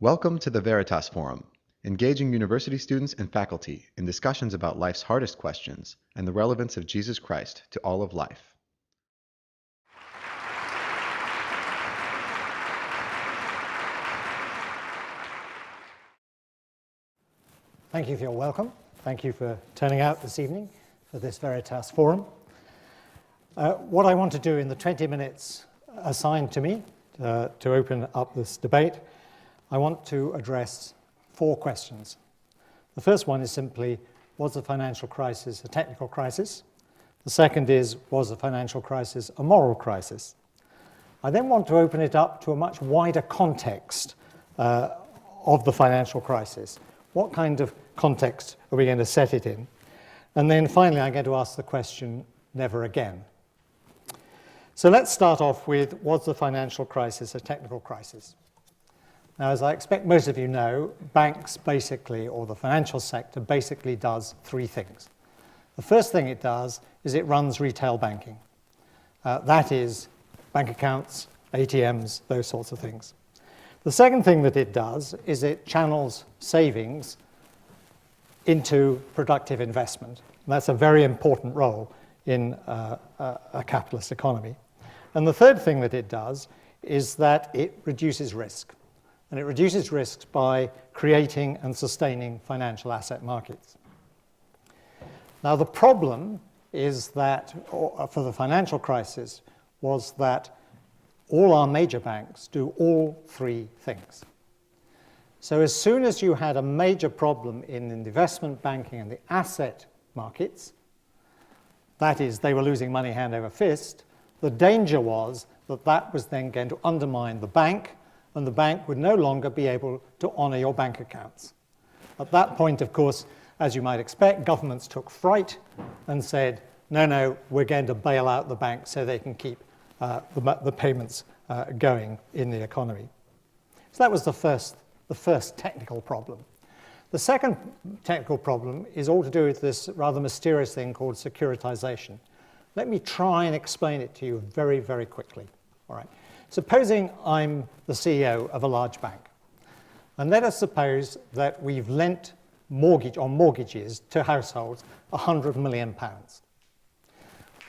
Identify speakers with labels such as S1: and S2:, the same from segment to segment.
S1: Welcome to the Veritas Forum, engaging university students and faculty in discussions about life's hardest questions and the relevance of Jesus Christ to all of life.
S2: Thank you for your welcome. Thank you for turning out this evening for this Veritas Forum. What I want to do in the 20 minutes assigned to me to open up this debate, I want to address four questions. The first one is simply, was the financial crisis a technical crisis? The second is, was the financial crisis a moral crisis? I then want to open it up to a much wider context of the financial crisis. What kind of context are we going to set it in? And then finally, I'm going to ask the question, never again. So let's start off with, was the financial crisis a technical crisis? Now, as I expect most of you know, banks basically, or the financial sector basically does three things. The first thing it does is it runs retail banking. That is bank accounts, ATMs, those sorts of things. The second thing that it does is it channels savings into productive investment. And that's a very important role in a capitalist economy. And the third thing that it does is that it reduces risk. And it reduces risks by creating and sustaining financial asset markets. Now, the problem is that, for the financial crisis, was that all our major banks do all three things. So as soon as you had a major problem in investment banking and the asset markets, that is, they were losing money hand over fist, the danger was that that was then going to undermine the bank, and the bank would no longer be able to honor your bank accounts. At that point, of course, as you might expect, governments took fright and said, no, we're going to bail out the bank so they can keep the payments going in the economy. So that was the first technical problem. The second technical problem is all to do with this rather mysterious thing called securitization. Let me try and explain it to you very, very quickly. All right. Supposing I'm the CEO of a large bank, and let us suppose that we've lent mortgages to households £100 million.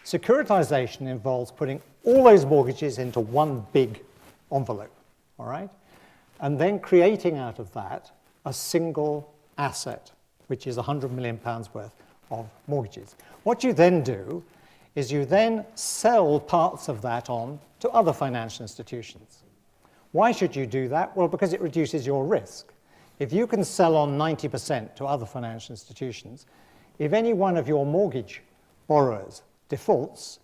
S2: Securitization involves putting all those mortgages into one big envelope, all right? And then creating out of that a single asset, which is £100 million worth of mortgages. What you then do is you then sell parts of that on to other financial institutions. Why should you do that? Well, because it reduces your risk. If you can sell on 90% to other financial institutions, if any one of your mortgage borrowers defaults,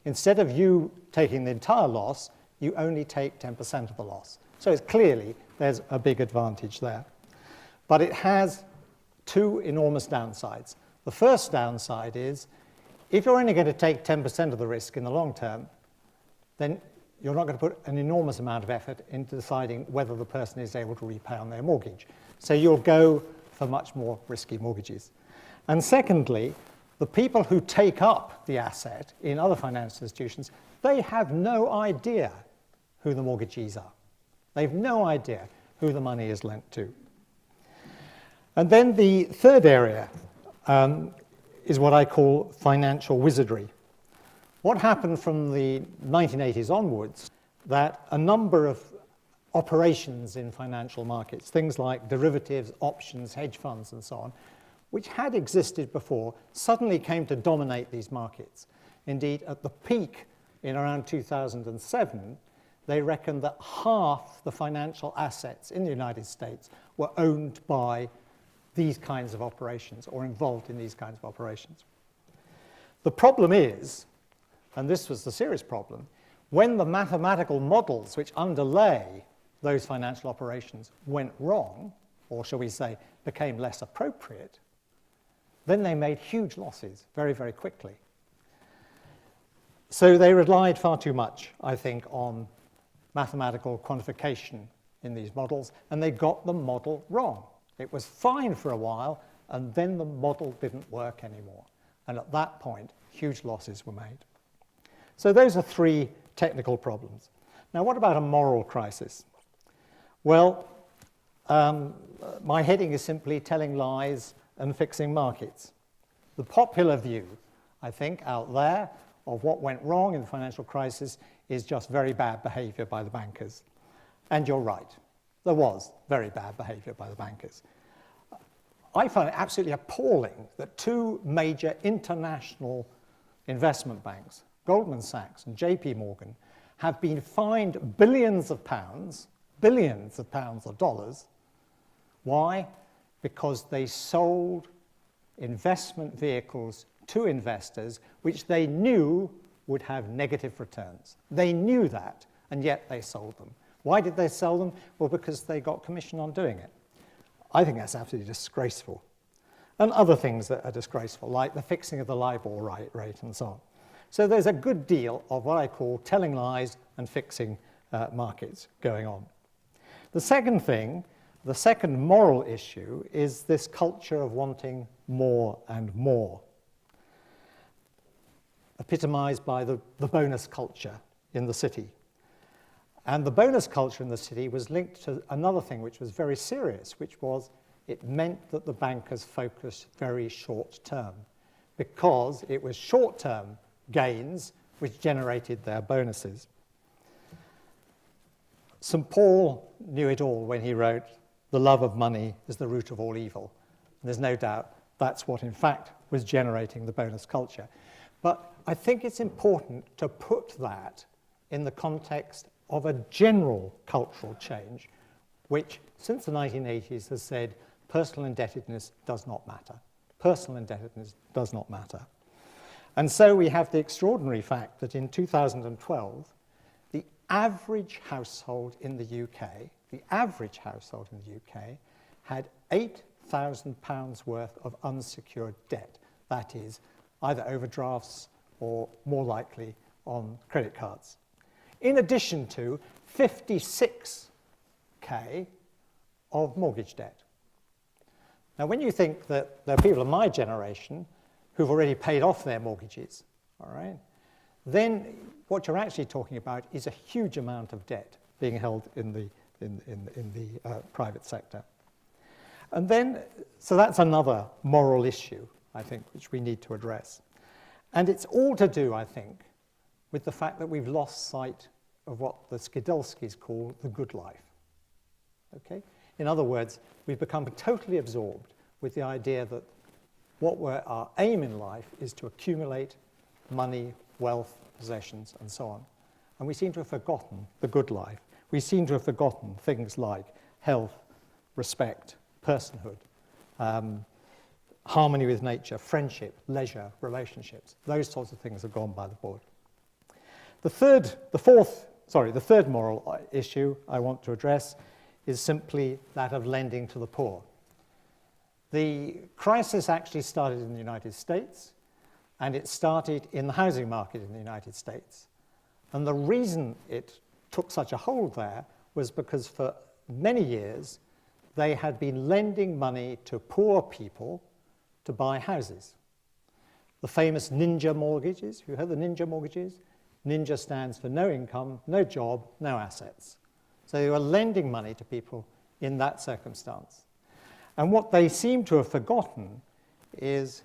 S2: instead of you taking the entire loss, you only take 10% of the loss. So it's clearly there's a big advantage there. But it has two enormous downsides. The first downside is, if you're only going to take 10% of the risk in the long term, then you're not going to put an enormous amount of effort into deciding whether the person is able to repay on their mortgage. So you'll go for much more risky mortgages. And secondly, the people who take up the asset in other financial institutions, they have no idea who the mortgagees are. They have no idea who the money is lent to. And then the third area is what I call financial wizardry. What happened from the 1980s onwards, that a number of operations in financial markets, things like derivatives, options, hedge funds, and so on, which had existed before, suddenly came to dominate these markets. Indeed, at the peak in around 2007, they reckoned that half the financial assets in the United States were owned by these kinds of operations or involved in these kinds of operations. The problem is, and this was the serious problem, when the mathematical models which underlay those financial operations went wrong, or shall we say, became less appropriate, then they made huge losses very, very quickly. So they relied far too much, I think, on mathematical quantification in these models, and they got the model wrong. It was fine for a while, and then the model didn't work anymore. And at that point, huge losses were made. So those are three technical problems. Now, what about a moral crisis? Well, my heading is simply telling lies and fixing markets. The popular view, I think, out there of what went wrong in the financial crisis is just very bad behavior by the bankers. And you're right. There was very bad behavior by the bankers. I find it absolutely appalling that two major international investment banks, Goldman Sachs and JP Morgan, have been fined billions of pounds or dollars. Why? Because they sold investment vehicles to investors which they knew would have negative returns. They knew that, and yet they sold them. Why did they sell them? Well, because they got commission on doing it. I think that's absolutely disgraceful. And other things that are disgraceful, like the fixing of the LIBOR rate and so on. So there's a good deal of what I call telling lies and fixing markets going on. The second thing, the second moral issue, is this culture of wanting more and more, epitomized by the bonus culture in the city. And the bonus culture in the city was linked to another thing which was very serious, which was it meant that the bankers focused very short term, because it was short-term gains which generated their bonuses. St. Paul knew it all when he wrote, "The love of money is the root of all evil." And there's no doubt that's what, in fact, was generating the bonus culture. But I think it's important to put that in the context of a general cultural change, which, since the 1980s, has said personal indebtedness does not matter. Personal indebtedness does not matter. And so we have the extraordinary fact that in 2012, the average household in the UK, had £8,000 worth of unsecured debt. That is, either overdrafts or, more likely, on credit cards. In addition to 56k of mortgage debt. Now, when you think that there are people of my generation who've already paid off their mortgages, all right, then what you're actually talking about is a huge amount of debt being held in the private sector. And then, so that's another moral issue, I think, which we need to address. And it's all to do, I think, with the fact that we've lost sight of what the Skidelsky's call the good life. Okay? In other words, we've become totally absorbed with the idea that our aim in life is to accumulate money, wealth, possessions, and so on. And we seem to have forgotten the good life. We seem to have forgotten things like health, respect, personhood, harmony with nature, friendship, leisure, relationships. Those sorts of things have gone by the board. The third moral issue I want to address is simply that of lending to the poor. The crisis actually started in the United States, and it started in the housing market in the United States. And the reason it took such a hold there was because for many years they had been lending money to poor people to buy houses. The famous ninja mortgages, have you heard the ninja mortgages? Ninja stands for no income, no job, no assets. So they were lending money to people in that circumstance. And what they seem to have forgotten is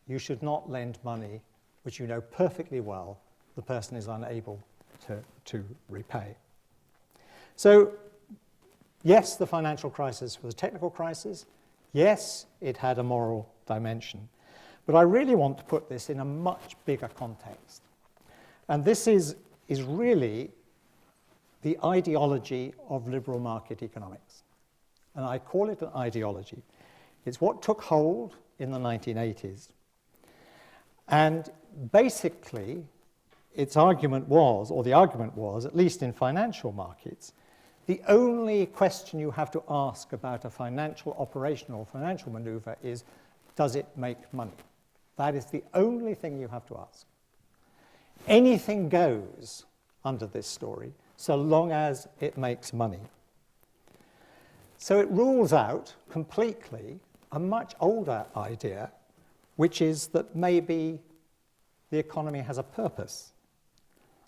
S2: you should not lend money which you know perfectly well the person is unable to repay. So, yes, the financial crisis was a technical crisis. Yes, it had a moral dimension. But I really want to put this in a much bigger context. And this is really the ideology of liberal market economics. And I call it an ideology. It's what took hold in the 1980s. And basically, its argument was, or the argument was, at least in financial markets, the only question you have to ask about a financial operation or financial maneuver is, does it make money? That is the only thing you have to ask. Anything goes under this story, so long as it makes money. So it rules out completely a much older idea, which is that maybe the economy has a purpose.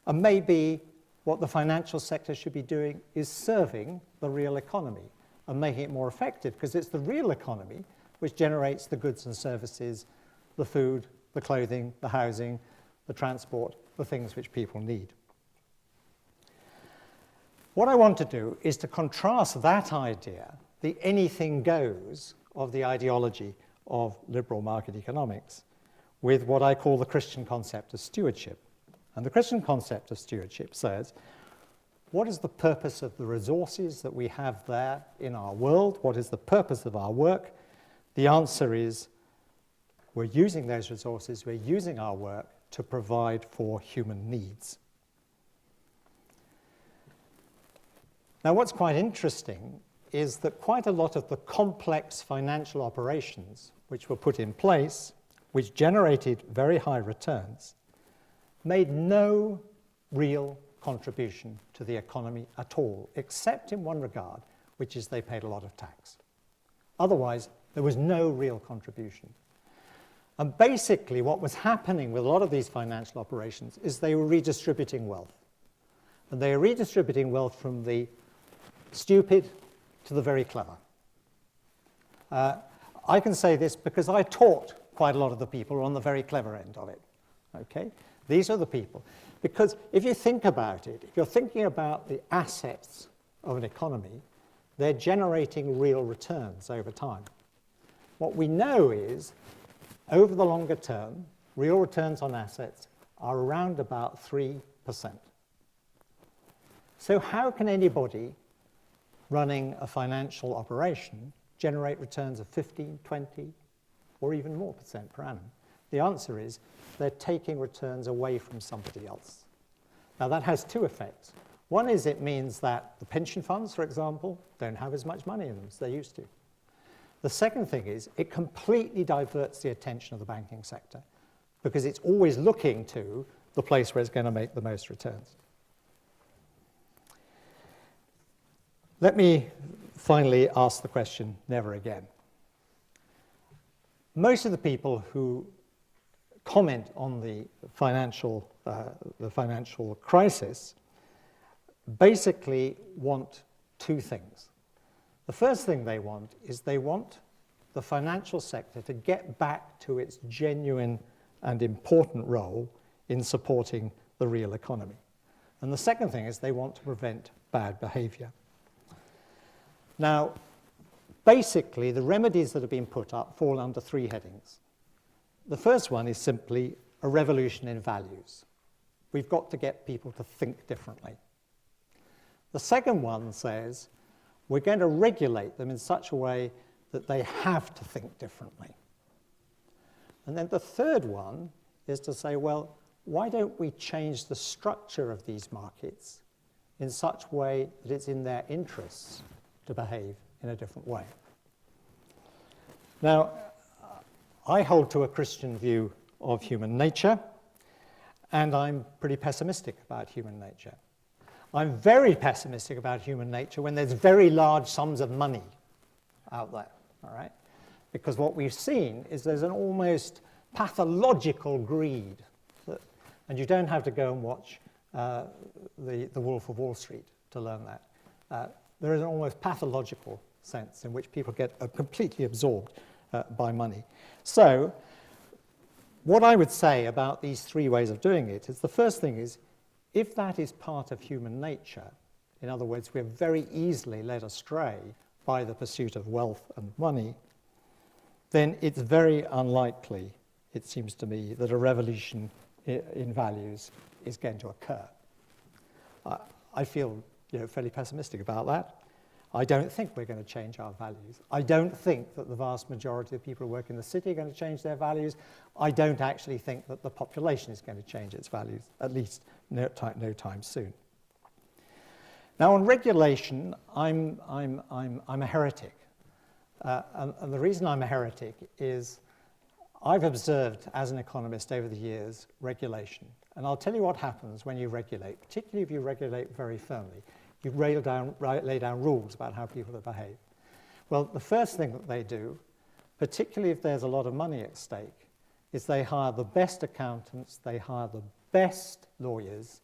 S2: And maybe what the financial sector should be doing is serving the real economy, and making it more effective, because it's the real economy which generates the goods and services, the food, the clothing, the housing, the transport, the things which people need. What I want to do is to contrast that idea, the anything goes of the ideology of liberal market economics, with what I call the Christian concept of stewardship. And the Christian concept of stewardship says, what is the purpose of the resources that we have there in our world? What is the purpose of our work? The answer is, we're using those resources, we're using our work to provide for human needs. Now, what's quite interesting is that quite a lot of the complex financial operations which were put in place, which generated very high returns, made no real contribution to the economy at all, except in one regard, which is they paid a lot of tax. Otherwise, there was no real contribution. And basically, what was happening with a lot of these financial operations is they were redistributing wealth. And they were redistributing wealth from the stupid to the very clever. I can say this because I taught quite a lot of the people on the very clever end of it. Okay? These are the people. Because if you think about it, if you're thinking about the assets of an economy, they're generating real returns over time. What we know is, over the longer term, real returns on assets are around about 3%. So how can anybody running a financial operation generate returns of 15, 20, or even more % per annum? The answer is they're taking returns away from somebody else. Now that has two effects. One is it means that the pension funds, for example, don't have as much money in them as they used to. The second thing is it completely diverts the attention of the banking sector because it's always looking to the place where it's going to make the most returns. Let me finally ask the question, never again. Most of the people who comment on the financial crisis basically want two things. The first thing they want is they want the financial sector to get back to its genuine and important role in supporting the real economy. And the second thing is they want to prevent bad behavior. Now, basically, the remedies that have been put up fall under three headings. The first one is simply a revolution in values. We've got to get people to think differently. The second one says we're going to regulate them in such a way that they have to think differently. And then the third one is to say, well, why don't we change the structure of these markets in such a way that it's in their interests to behave in a different way? Now, I hold to a Christian view of human nature, and I'm pretty pessimistic about human nature. I'm very pessimistic about human nature when there's very large sums of money out there, all right? Because what we've seen is there's an almost pathological greed, and you don't have to go and watch the Wolf of Wall Street to learn that. There is an almost pathological sense in which people get completely absorbed by money. So what I would say about these three ways of doing it is the first thing is, if that is part of human nature, in other words, we're very easily led astray by the pursuit of wealth and money, then it's very unlikely, it seems to me, that a revolution in values is going to occur. I feel fairly pessimistic about that. I don't think we're going to change our values. I don't think that the vast majority of people who work in the city are going to change their values. I don't actually think that the population is going to change its values, at least no time soon. Now, on regulation, I'm a heretic. And the reason I'm a heretic is I've observed, as an economist over the years, regulation. And I'll tell you what happens when you regulate, particularly if you regulate very firmly. You lay down rules about how people are behave. Well, the first thing that they do, particularly if there's a lot of money at stake, is they hire the best accountants, they hire the best lawyers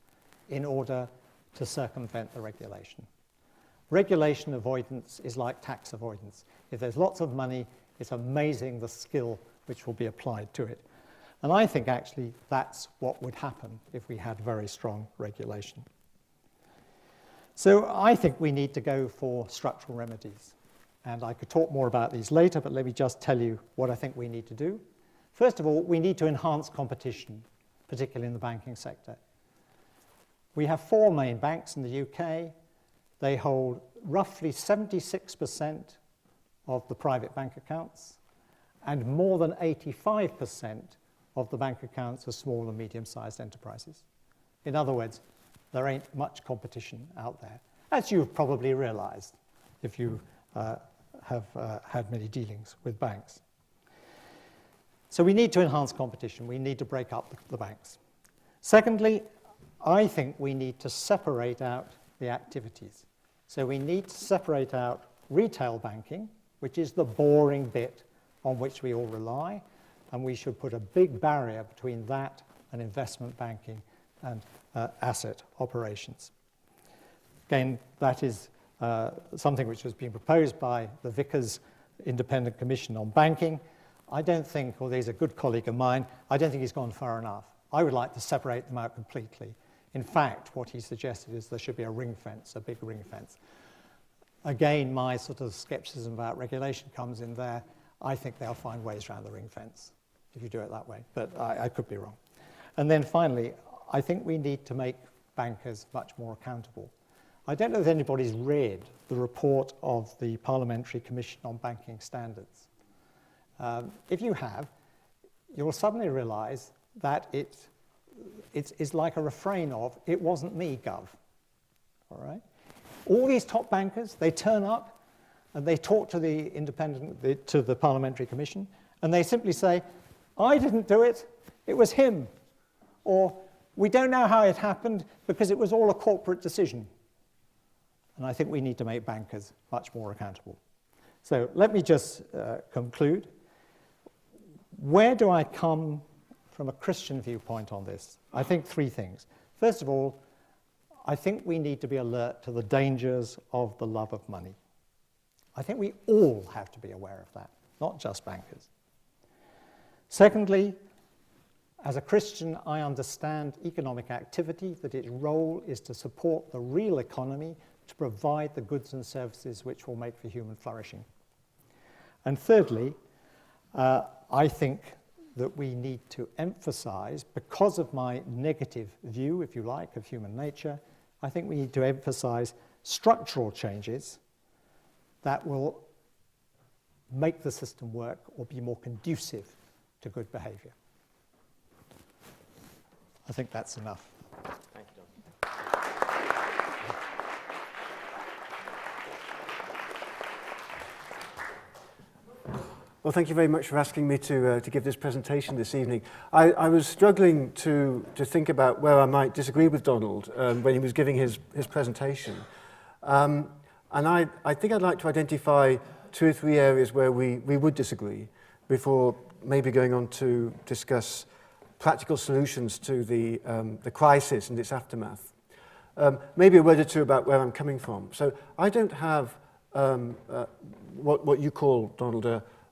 S2: in order to circumvent the regulation. Regulation avoidance is like tax avoidance. If there's lots of money, it's amazing the skill which will be applied to it. And I think actually that's what would happen if we had very strong regulation. So I think we need to go for structural remedies. And I could talk more about these later, but let me just tell you what I think we need to do. First of all, we need to enhance competition, particularly in the banking sector. We have 4 main banks in the UK. They hold roughly 76% of the private bank accounts, and more than 85% of the bank accounts are small and medium-sized enterprises. In other words, there ain't much competition out there, as you've probably realized if you have had many dealings with banks. So we need to enhance competition. We need to break up the banks. Secondly, I think we need to separate out the activities. So we need to separate out retail banking, which is the boring bit on which we all rely, and we should put a big barrier between that and investment banking and asset operations. Again, that is something which has been proposed by the Vickers Independent Commission on Banking. I don't think, although he's a good colleague of mine, I don't think he's gone far enough. I would like to separate them out completely. In fact, what he suggested is there should be a ring fence, a big ring fence. Again, my sort of skepticism about regulation comes in there. I think they'll find ways around the ring fence if you do it that way, but I could be wrong. And then finally, I think we need to make bankers much more accountable. I don't know if anybody's read the report of the Parliamentary Commission on Banking Standards. If you have, you'll suddenly realize that it's like a refrain of, "It wasn't me, Gov." All right? All these top bankers, they turn up and they talk to the Parliamentary Commission, and they simply say, "I didn't do it, it was him." Or, "We don't know how it happened because it was all a corporate decision." And I think we need to make bankers much more accountable. So let me just conclude. Where do I come from a Christian viewpoint on this? I think 3 things. First of all, I think we need to be alert to the dangers of the love of money. I think we all have to be aware of that, not just bankers. Secondly, as a Christian, I understand economic activity, that its role is to support the real economy, to provide the goods and services which will make for human flourishing. And thirdly, I think that we need to emphasize, because of my negative view, if you like, of human nature, I think we need to emphasize structural changes that will make the system work or be more conducive to good behavior. I think that's enough.
S3: Thank you, Don. Well, thank you very much for asking me to give this presentation this evening. I was struggling to think about where I might disagree with Donald when he was giving his presentation. And I think I'd like to identify 2 or 3 areas where we would disagree before maybe going on to discuss practical solutions to the crisis and its aftermath. Maybe a word or 2 about where I'm coming from. So I don't have what you call, Donald,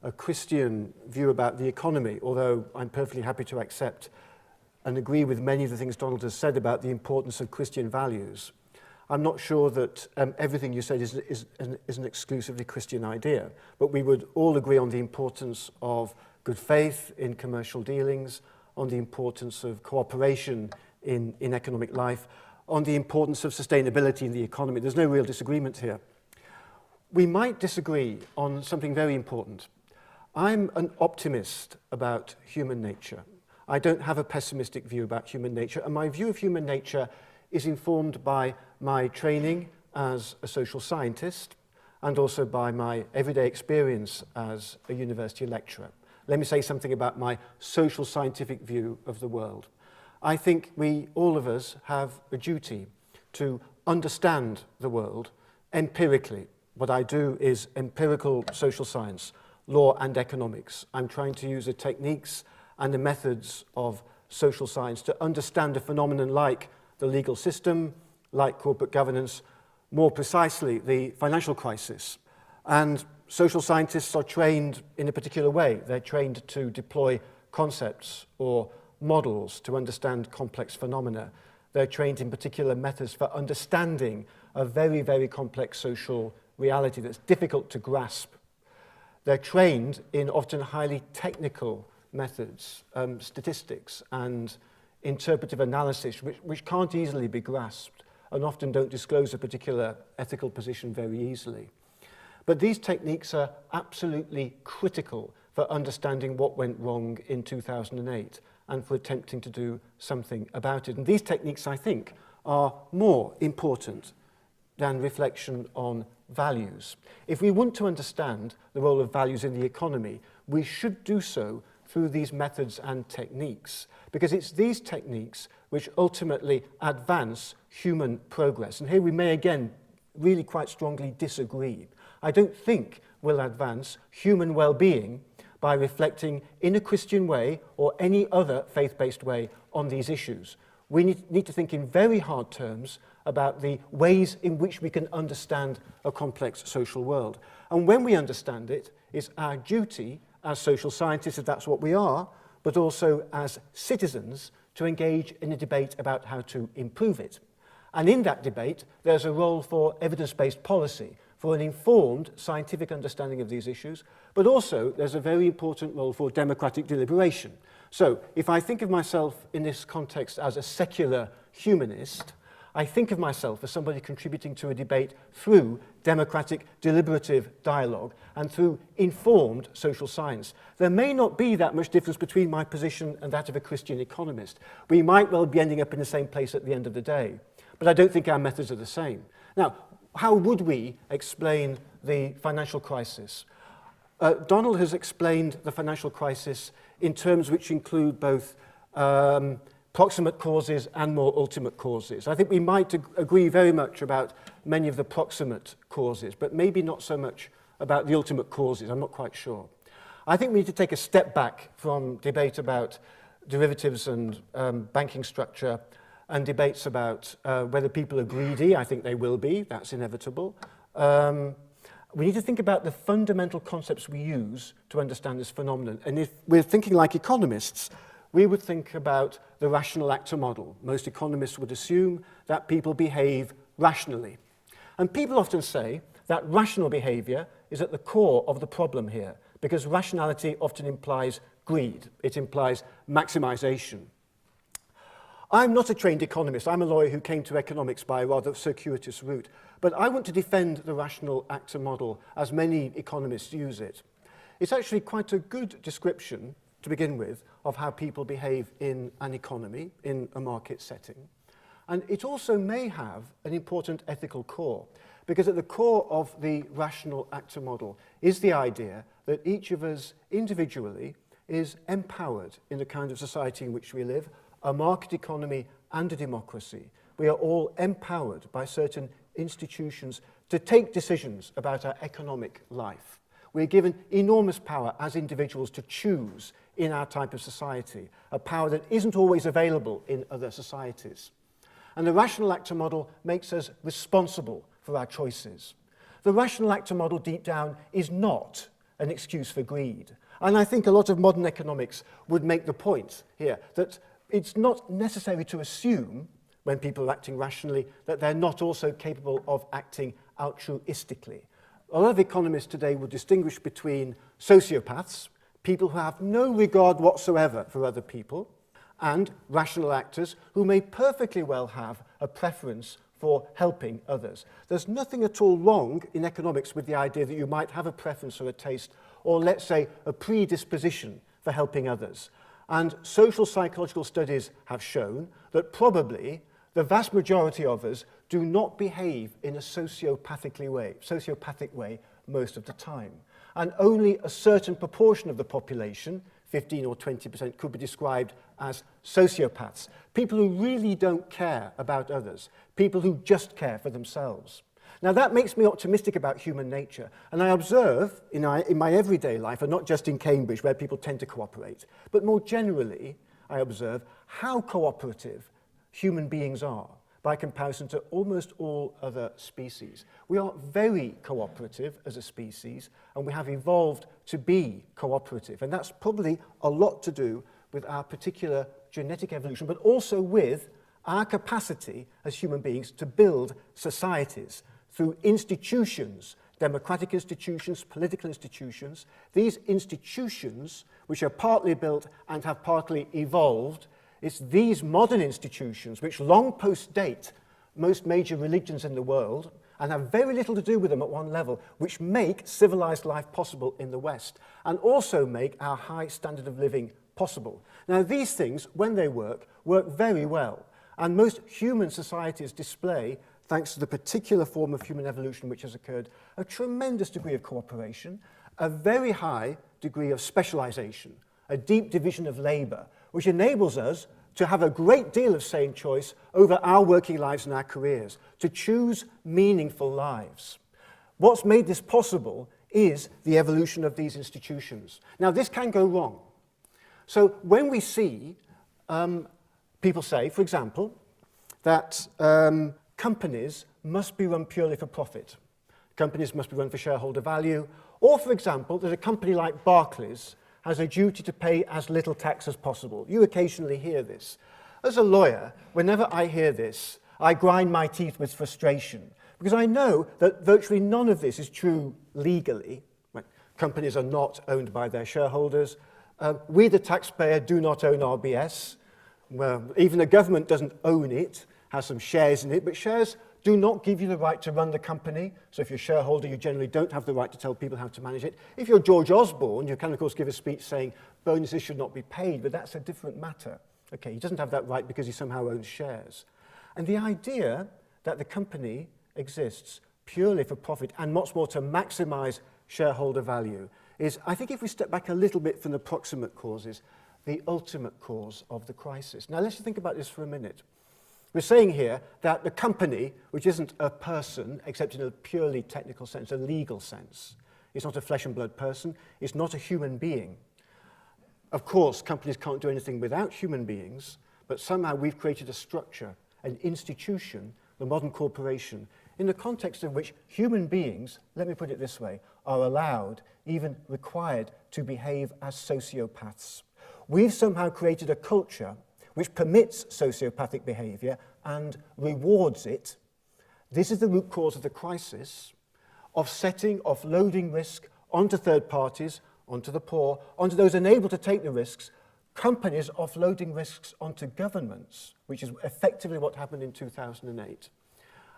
S3: a Christian view about the economy, although I'm perfectly happy to accept and agree with many of the things Donald has said about the importance of Christian values. I'm not sure that everything you said is an exclusively Christian idea, but we would all agree on the importance of good faith in commercial dealings, on the importance of cooperation in economic life, on the importance of sustainability in the economy. There's no real disagreement here. We might disagree on something very important. I'm an optimist about human nature. I don't have a pessimistic view about human nature, and my view of human nature is informed by my training as a social scientist and also by my everyday experience as a university lecturer. Let me say something about my social scientific view of the world. I think all of us have a duty to understand the world empirically. What I do is empirical social science, law and economics. I'm trying to use the techniques and the methods of social science to understand a phenomenon like the legal system, like corporate governance, more precisely the financial crisis. And social scientists are trained in a particular way. They're trained to deploy concepts or models to understand complex phenomena. They're trained in particular methods for understanding a very, very complex social reality that's difficult to grasp. They're trained in often highly technical methods, statistics and interpretive analysis, which can't easily be grasped and often don't disclose a particular ethical position very easily. But these techniques are absolutely critical for understanding what went wrong in 2008 and for attempting to do something about it. And these techniques, I think, are more important than reflection on values. If we want to understand the role of values in the economy, we should do so through these methods and techniques, because it's these techniques which ultimately advance human progress. And here we may again really quite strongly disagree. I don't think we'll advance human well-being by reflecting in a Christian way or any other faith-based way on these issues. We need to think in very hard terms about the ways in which we can understand a complex social world. And when we understand it, it's our duty as social scientists, if that's what we are, but also as citizens to engage in a debate about how to improve it. And in that debate, there's a role for evidence-based policy, for an informed scientific understanding of these issues, but also there's a very important role for democratic deliberation. So if I think of myself in this context as a secular humanist, I think of myself as somebody contributing to a debate through democratic deliberative dialogue and through informed social science. There may not be that much difference between my position and that of a Christian economist. We might well be ending up in the same place at the end of the day, but I don't think our methods are the same. Now, how would we explain the financial crisis? Donald has explained the financial crisis in terms which include both proximate causes and more ultimate causes. I think we might agree very much about many of the proximate causes, but maybe not so much about the ultimate causes. I'm not quite sure. I think we need to take a step back from debate about derivatives and banking structure and debates about whether people are greedy. I think they will be. That's inevitable. We need to think about the fundamental concepts we use to understand this phenomenon. And if we're thinking like economists, we would think about the rational actor model. Most economists would assume that people behave rationally. And people often say that rational behavior is at the core of the problem here, because rationality often implies greed. It implies maximization. I'm not a trained economist. I'm a lawyer who came to economics by a rather circuitous route. But I want to defend the rational actor model as many economists use it. It's actually quite a good description, to begin with, of how people behave in an economy, in a market setting. And it also may have an important ethical core, because at the core of the rational actor model is the idea that each of us individually is empowered in the kind of society in which we live, a market economy and a democracy. We are all empowered by certain institutions to take decisions about our economic life. We're given enormous power as individuals to choose in our type of society, a power that isn't always available in other societies. And the rational actor model makes us responsible for our choices. The rational actor model, deep down, is not an excuse for greed. And I think a lot of modern economics would make the point here that it's not necessary to assume, when people are acting rationally, that they're not also capable of acting altruistically. A lot of economists today would distinguish between sociopaths, people who have no regard whatsoever for other people, and rational actors who may perfectly well have a preference for helping others. There's nothing at all wrong in economics with the idea that you might have a preference or a taste, or let's say a predisposition for helping others. And social psychological studies have shown that probably the vast majority of us do not behave in a sociopathic way most of the time. And only a certain proportion of the population, 15 or 20%, could be described as sociopaths. People who really don't care about others, people who just care for themselves. Now that makes me optimistic about human nature, and I observe in my everyday life, and not just in Cambridge where people tend to cooperate, but more generally I observe how cooperative human beings are. by comparison to almost all other species. We are very cooperative as a species, and we have evolved to be cooperative. And that's probably a lot to do with our particular genetic evolution, but also with our capacity as human beings to build societies through institutions, democratic institutions, political institutions. These institutions, which are partly built and have partly evolved, it's these modern institutions, which long post-date most major religions in the world and have very little to do with them at one level, which make civilized life possible in the West and also make our high standard of living possible. Now, these things, when they work very well. And most human societies display, thanks to the particular form of human evolution which has occurred, a tremendous degree of cooperation, a very high degree of specialization, a deep division of labor, which enables us to have a great deal of sane choice over our working lives and our careers, to choose meaningful lives. What's made this possible is the evolution of these institutions. Now, this can go wrong. So when we see people say, for example, that companies must be run purely for profit, companies must be run for shareholder value, or, for example, that a company like Barclays has a duty to pay as little tax as possible. You occasionally hear this. As a lawyer, whenever I hear this, I grind my teeth with frustration, because I know that virtually none of this is true legally. Right? Companies are not owned by their shareholders. We, the taxpayer, do not own RBS. Well, even the government doesn't own it, has some shares in it, but shares do not give you the right to run the company. So if you're a shareholder, you generally don't have the right to tell people how to manage it. If you're George Osborne, you can, of course, give a speech saying bonuses should not be paid, but that's a different matter. Okay, he doesn't have that right because he somehow owns shares. And the idea that the company exists purely for profit and much more to maximize shareholder value is, I think if we step back a little bit from the proximate causes, the ultimate cause of the crisis. Now let's think about this for a minute. We're saying here that the company, which isn't a person, except in a purely technical sense, a legal sense, it's not a flesh and blood person, it's not a human being. Of course, companies can't do anything without human beings, but somehow we've created a structure, an institution, the modern corporation, in the context of which human beings, let me put it this way, are allowed, even required, to behave as sociopaths. We've somehow created a culture which permits sociopathic behavior and rewards it. This is the root cause of the crisis, offloading risk onto third parties, onto the poor, onto those unable to take the risks, companies offloading risks onto governments, which is effectively what happened in 2008.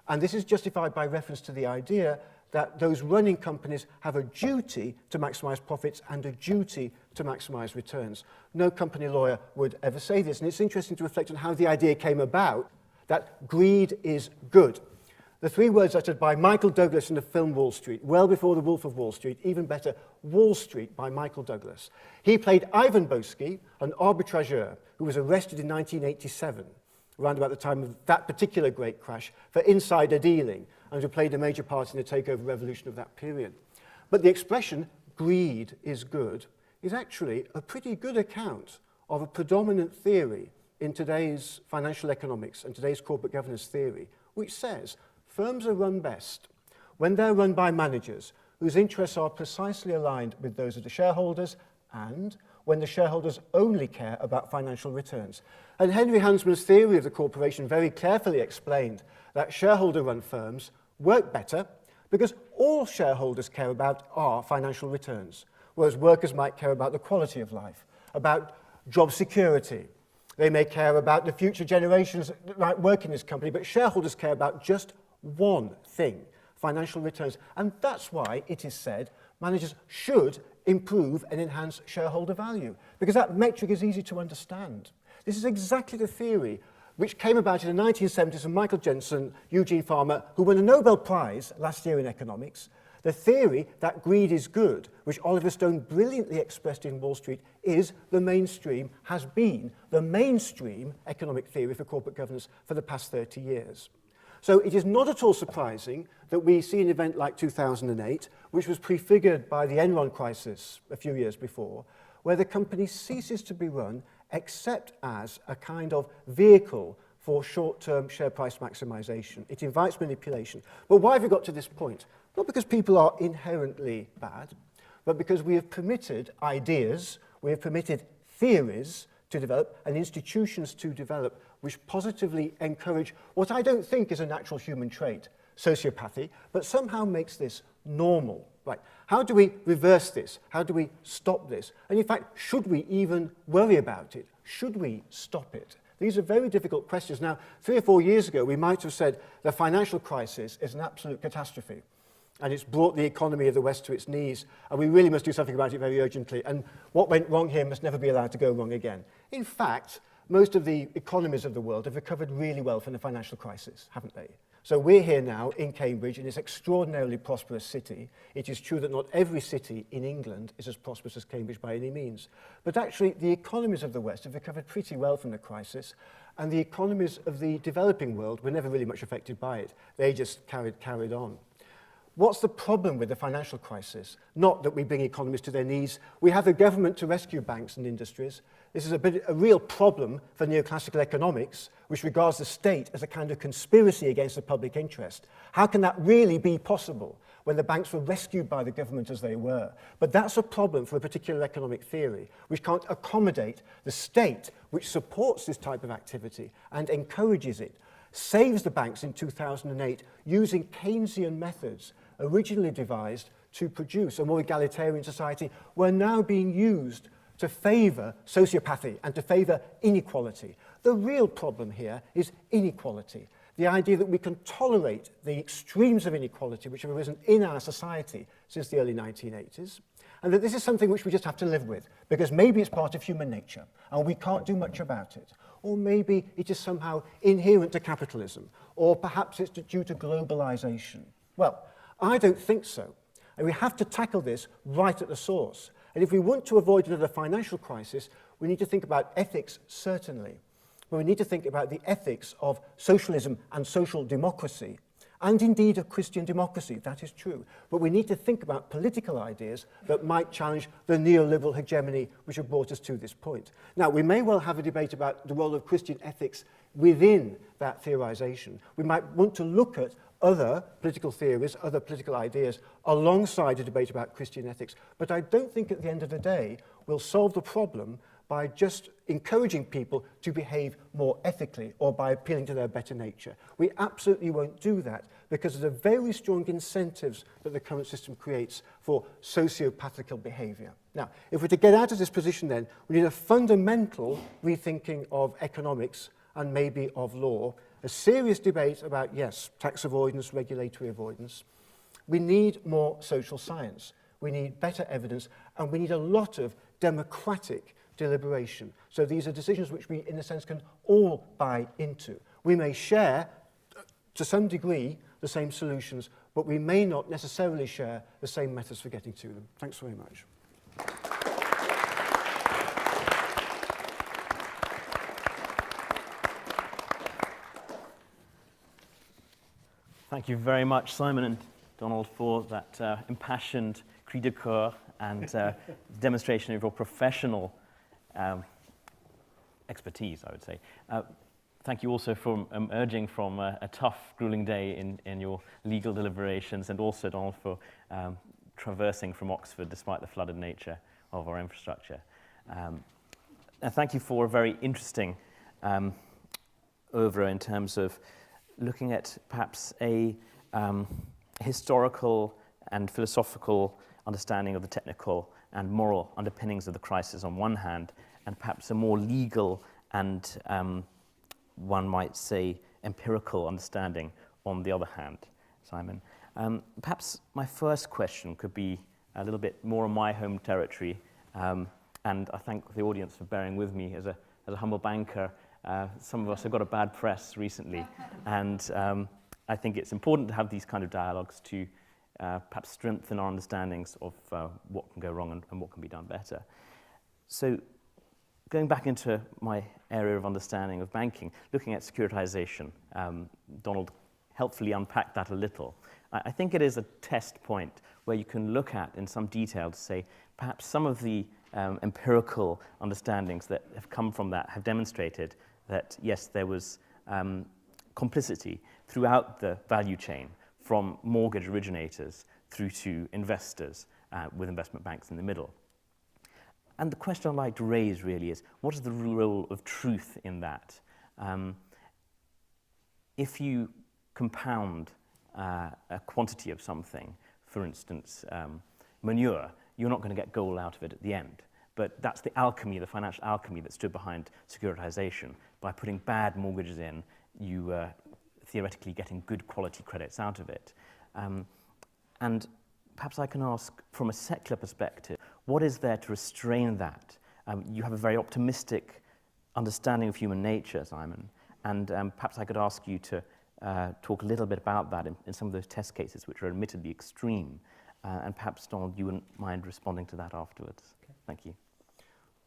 S3: And this is justified by reference to the idea that those running companies have a duty to maximize profits and a duty to maximize returns. No company lawyer would ever say this, and it's interesting to reflect on how the idea came about that greed is good. The three words uttered by Michael Douglas in the film Wall Street, well before The Wolf of Wall Street, even better, Wall Street by Michael Douglas. He played Ivan Boesky, an arbitrageur who was arrested in 1987, around about the time of that particular great crash, for insider dealing, and who played a major part in the takeover revolution of that period. But the expression, greed is good, is actually a pretty good account of a predominant theory in today's financial economics and today's corporate governance theory, which says firms are run best when they're run by managers whose interests are precisely aligned with those of the shareholders and when the shareholders only care about financial returns. And Henry Hansman's theory of the corporation very carefully explained that shareholder-run firms work better because all shareholders care about are financial returns, whereas workers might care about the quality of life, about job security. They may care about the future generations that might work in this company, but shareholders care about just one thing, financial returns. And that's why it is said managers should improve and enhance shareholder value, because that metric is easy to understand. This is exactly the theory which came about in the 1970s from Michael Jensen, Eugene Farmer, who won a Nobel Prize last year in economics. The theory that greed is good, which Oliver Stone brilliantly expressed in Wall Street, is the mainstream, has been the mainstream economic theory for corporate governance for the past 30 years. So it is not at all surprising that we see an event like 2008, which was prefigured by the Enron crisis a few years before, where the company ceases to be run except as a kind of vehicle for short-term share price maximization. It invites manipulation. But why have we got to this point? Not because people are inherently bad, but because we have permitted ideas, we have permitted theories to develop and institutions to develop which positively encourage what I don't think is a natural human trait, sociopathy, but somehow makes this normal. Right. How do we reverse this? How do we stop this? And in fact, should we even worry about it? Should we stop it? These are very difficult questions. Now, 3 or 4 years ago, we might have said the financial crisis is an absolute catastrophe, and it's brought the economy of the West to its knees, and we really must do something about it very urgently, and what went wrong here must never be allowed to go wrong again. In fact, most of the economies of the world have recovered really well from the financial crisis, haven't they? So we're here now in Cambridge, in this extraordinarily prosperous city. It is true that not every city in England is as prosperous as Cambridge by any means. But actually, the economies of the West have recovered pretty well from the crisis, and the economies of the developing world were never really much affected by it. They just carried on. What's the problem with the financial crisis? Not that we bring economies to their knees. We have a government to rescue banks and industries. This is a real problem for neoclassical economics, which regards the state as a kind of conspiracy against the public interest. How can that really be possible when the banks were rescued by the government as they were? But that's a problem for a particular economic theory, which can't accommodate the state, which supports this type of activity and encourages it, saves the banks in 2008 using Keynesian methods originally devised to produce a more egalitarian society, were now being used to favour sociopathy and to favour inequality. The real problem here is inequality. The idea that we can tolerate the extremes of inequality which have arisen in our society since the early 1980s, and that this is something which we just have to live with, because maybe it's part of human nature and we can't do much about it. Or maybe it is somehow inherent to capitalism, or perhaps it's due to globalization. Well, I don't think so. And we have to tackle this right at the source. And if we want to avoid another financial crisis, we need to think about ethics, certainly. But we need to think about the ethics of socialism and social democracy, and indeed of Christian democracy, that is true. But we need to think about political ideas that might challenge the neoliberal hegemony which have brought us to this point. Now, we may well have a debate about the role of Christian ethics within that theorization. We might want to look at other political theories, other political ideas, alongside a debate about Christian ethics. But I don't think at the end of the day we'll solve the problem by just encouraging people to behave more ethically or by appealing to their better nature. We absolutely won't do that because of the very strong incentives that the current system creates for sociopathical behavior. Now, if we're to get out of this position then, we need a fundamental rethinking of economics and maybe of law, a serious debate about, yes, tax avoidance, regulatory avoidance. We need more social science. We need better evidence, and we need a lot of democratic deliberation. So these are decisions which we, in a sense, can all buy into. We may share, to some degree, the same solutions, but we may not necessarily share the same methods for getting to them. Thanks very much.
S4: Thank you very much, Simon and Donald, for that impassioned cri de coeur and demonstration of your professional expertise, I would say. Thank you also for emerging from a tough, grueling day in your legal deliberations, and also, Donald, for traversing from Oxford despite the flooded nature of our infrastructure. And thank you for a very interesting oeuvre in terms of looking at perhaps a historical and philosophical understanding of the technical and moral underpinnings of the crisis on one hand, and perhaps a more legal and one might say empirical understanding on the other hand, Simon. Perhaps my first question could be a little bit more on my home territory, and I thank the audience for bearing with me as a humble banker. Some of us have got a bad press recently, and I think it's important to have these kind of dialogues to perhaps strengthen our understandings of what can go wrong and what can be done better. So going back into my area of understanding of banking, looking at securitization, Donald helpfully unpacked that a little. I think it is a test point where you can look at in some detail to say perhaps some of the empirical understandings that have come from that have demonstrated that, yes, there was complicity throughout the value chain, from mortgage originators through to investors with investment banks in the middle. And the question I'd like to raise really is, what is the role of truth in that? If you compound a quantity of something, for instance, manure, you're not going to get gold out of it at the end. But that's the alchemy, the financial alchemy that stood behind securitization. By putting bad mortgages in, you theoretically getting good quality credits out of it. And perhaps I can ask, from a secular perspective, what is there to restrain that? You have a very optimistic understanding of human nature, Simon, and perhaps I could ask you to talk a little bit about that in some of those test cases, which are admittedly extreme. And perhaps, Donald, you wouldn't mind responding to that afterwards. Okay. Thank you.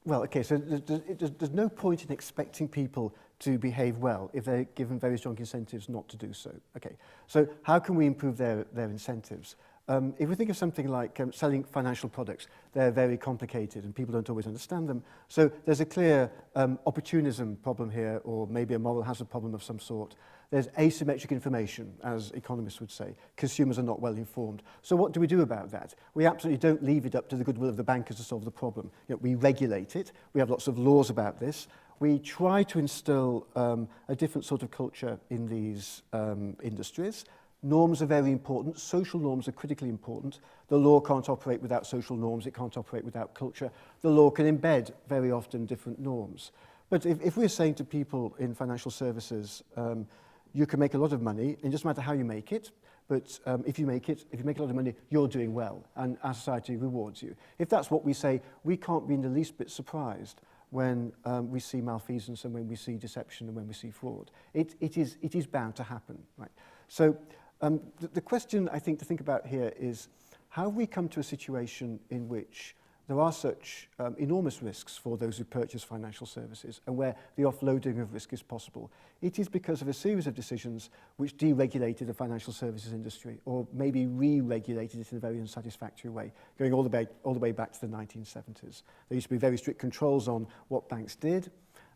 S3: Well, okay, so there's no point in expecting people to behave well if they're given very strong incentives not to do so. Okay, so how can we improve their incentives? If we think of something like selling financial products, they're very complicated and people don't always understand them. So there's a clear opportunism problem here, or maybe a moral hazard problem of some sort. There's asymmetric information, as economists would say. Consumers are not well informed. So what do we do about that? We absolutely don't leave it up to the goodwill of the bankers to solve the problem. You know, we regulate it. We have lots of laws about this. We try to instill a different sort of culture in these industries. Norms are very important. Social norms are critically important. The law can't operate without social norms. It can't operate without culture. The law can embed very often different norms. But if we're saying to people in financial services, you can make a lot of money, it doesn't matter how you make it, but if you make a lot of money, you're doing well, and our society rewards you. If that's what we say, we can't be in the least bit surprised when we see malfeasance and when we see deception and when we see fraud. It is bound to happen, right? So the question I think to think about here is, how have we come to a situation in which there are such enormous risks for those who purchase financial services and where the offloading of risk is possible? It is because of a series of decisions which deregulated the financial services industry, or maybe re-regulated it in a very unsatisfactory way, going all the way back to the 1970s. There used to be very strict controls on what banks did.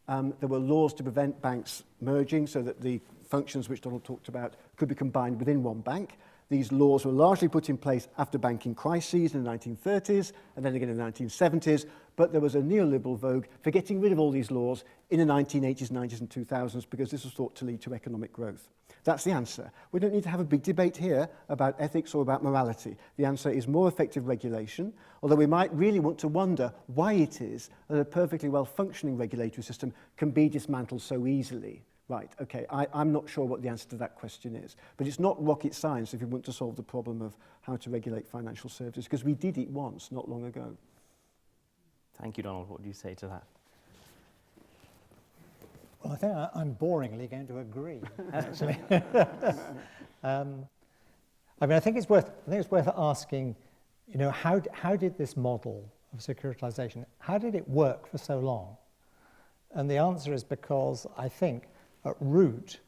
S3: There were laws to prevent banks merging so that the functions which Donald talked about could be combined within one bank. These laws were largely put in place after banking crises in the 1930s and then again in the 1970s, but there was a neoliberal vogue for getting rid of all these laws in the 1980s, 90s and 2000s because this was thought to lead to economic growth. That's the answer. We don't need to have a big debate here about ethics or about morality. The answer is more effective regulation, although we might really want to wonder why it is that a perfectly well-functioning regulatory system can be dismantled so easily. Right, okay, I'm not sure what the answer to that question is. But it's not rocket science if you want to solve the problem of how to regulate financial services, because we did it once, not long ago.
S4: Thank you, Donald. What do you say to that?
S2: Well, I think I'm boringly going to agree, actually. I think it's worth asking, you know, how did this model of securitization, how did it work for so long? And the answer is because I think at root,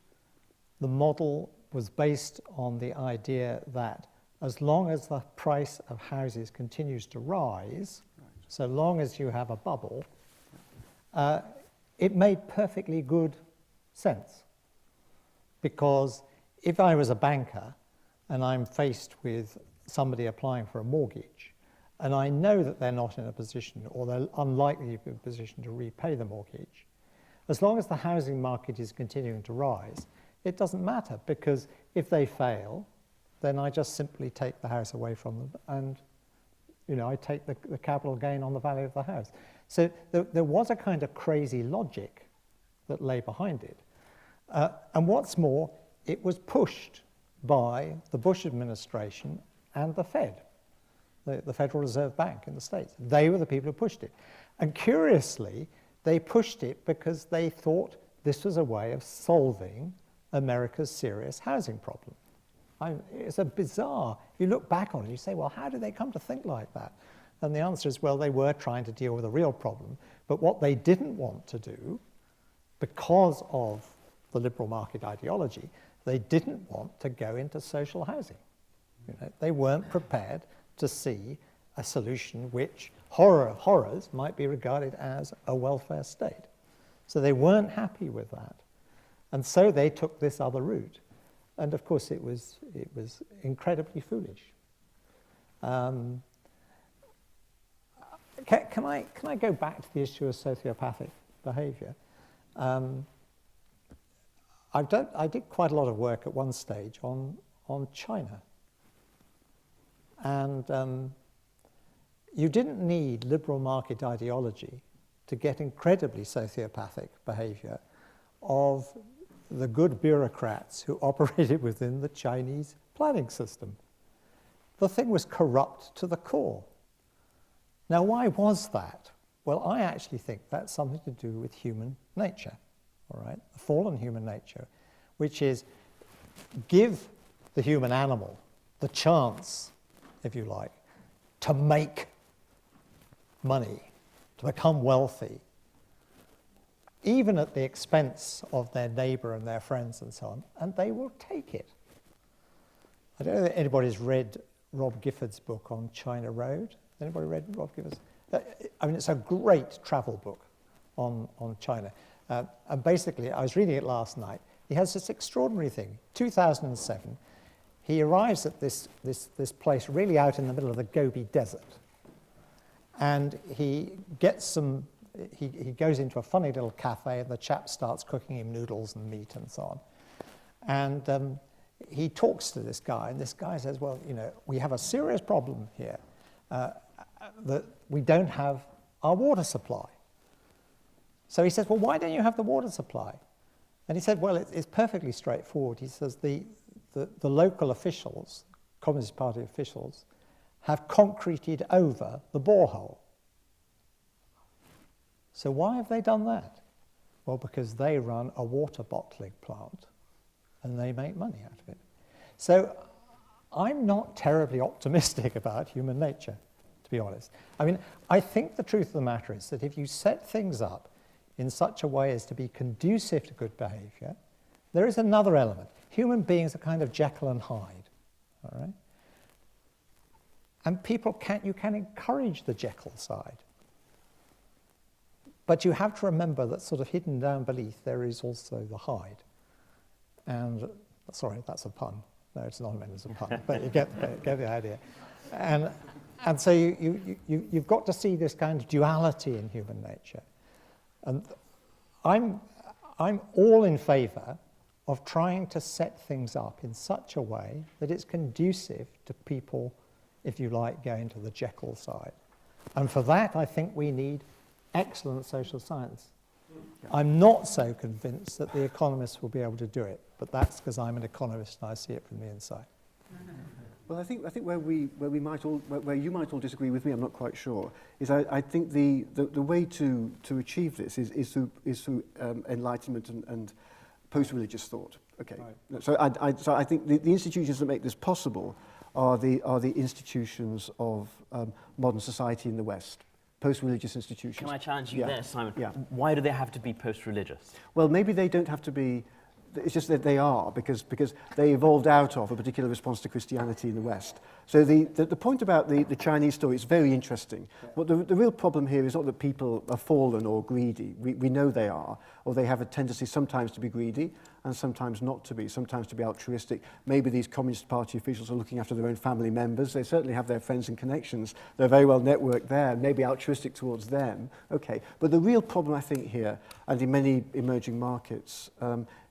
S2: the model was based on the idea that as long as the price of houses continues to rise, so long as you have a bubble, it made perfectly good sense. Because if I was a banker and I'm faced with somebody applying for a mortgage, and I know that they're not in a position, or they're unlikely to be in a position to repay the mortgage, as long as the housing market is continuing to rise, it doesn't matter, because if they fail, then I just simply take the house away from them and, you know, I take the capital gain on the value of the house. So there was a kind of crazy logic that lay behind it. And what's more, it was pushed by the Bush administration and the Fed, the Federal Reserve Bank in the States. They were the people who pushed it. And curiously, they pushed it because they thought this was a way of solving America's serious housing problem. It's a bizarre, you look back on it, you say, well, how did they come to think like that? And the answer is, well, they were trying to deal with a real problem, but what they didn't want to do, because of the liberal market ideology, they didn't want to go into social housing. You know, they weren't prepared to see a solution which, horror of horrors, might be regarded as a welfare state. So they weren't happy with that. And so they took this other route. And of course, it was incredibly foolish. Can I go back to the issue of sociopathic behavior? I did quite a lot of work at one stage on China. And you didn't need liberal market ideology to get incredibly sociopathic behavior of the good bureaucrats who operated within the Chinese planning system. The thing was corrupt to the core. Now, why was that? Well, I actually think that's something to do with human nature, all right? The fallen human nature, which is give the human animal the chance, if you like, to make money, to become wealthy, even at the expense of their neighbor and their friends and so on, and they will take it. I don't know if anybody's read Rob Gifford's book on China Road. Anybody read Rob Gifford's? I mean, it's a great travel book on China. And basically, I was reading it last night. He has this extraordinary thing. 2007, he arrives at this place really out in the middle of the Gobi Desert. And he gets some, he goes into a funny little cafe, and the chap starts cooking him noodles and meat and so on. And he talks to this guy, and this guy says, well, you know, we have a serious problem here, that we don't have our water supply. So he says, well, why don't you have the water supply? And he said, well, it's perfectly straightforward. He says the local officials, Communist Party officials, have concreted over the borehole. So why have they done that? Well, because they run a water bottling plant and they make money out of it. So I'm not terribly optimistic about human nature, to be honest. I mean, I think the truth of the matter is that if you set things up in such a way as to be conducive to good behavior, there is another element. Human beings are kind of Jekyll and Hyde, all right? And you can encourage the Jekyll side. But you have to remember that sort of hidden down beneath there is also the Hyde. And, sorry, that's a pun. No, it's not meant as a pun, but you get the idea. And so you've got to see this kind of duality in human nature. And I'm all in favour of trying to set things up in such a way that it's conducive to people, if you like, going to the Jekyll side. And for that, I think we need excellent social science. Yeah. I'm not so convinced that the economists will be able to do it, but that's because I'm an economist and I see it from the inside.
S3: Well, I think where you might all disagree with me, I'm not quite sure, is I think the way to achieve this is through enlightenment and post-religious thought. Okay, right. So I think the institutions that make this possible are the institutions of modern society in the West. Post-religious institutions.
S4: Can I challenge you there, Simon?
S3: Yeah.
S4: Why do they have to be post-religious?
S3: Well, maybe they don't have to be. It's just that they are, because they evolved out of a particular response to Christianity in the West. So the point about the Chinese story is very interesting. Yeah. But the real problem here is not that people are fallen or greedy. We know they are, or they have a tendency sometimes to be greedy and sometimes not to be, sometimes to be altruistic. Maybe these Communist Party officials are looking after their own family members. They certainly have their friends and connections. They're very well networked there, maybe altruistic towards them. Okay, but the real problem, I think, here, and in many emerging markets,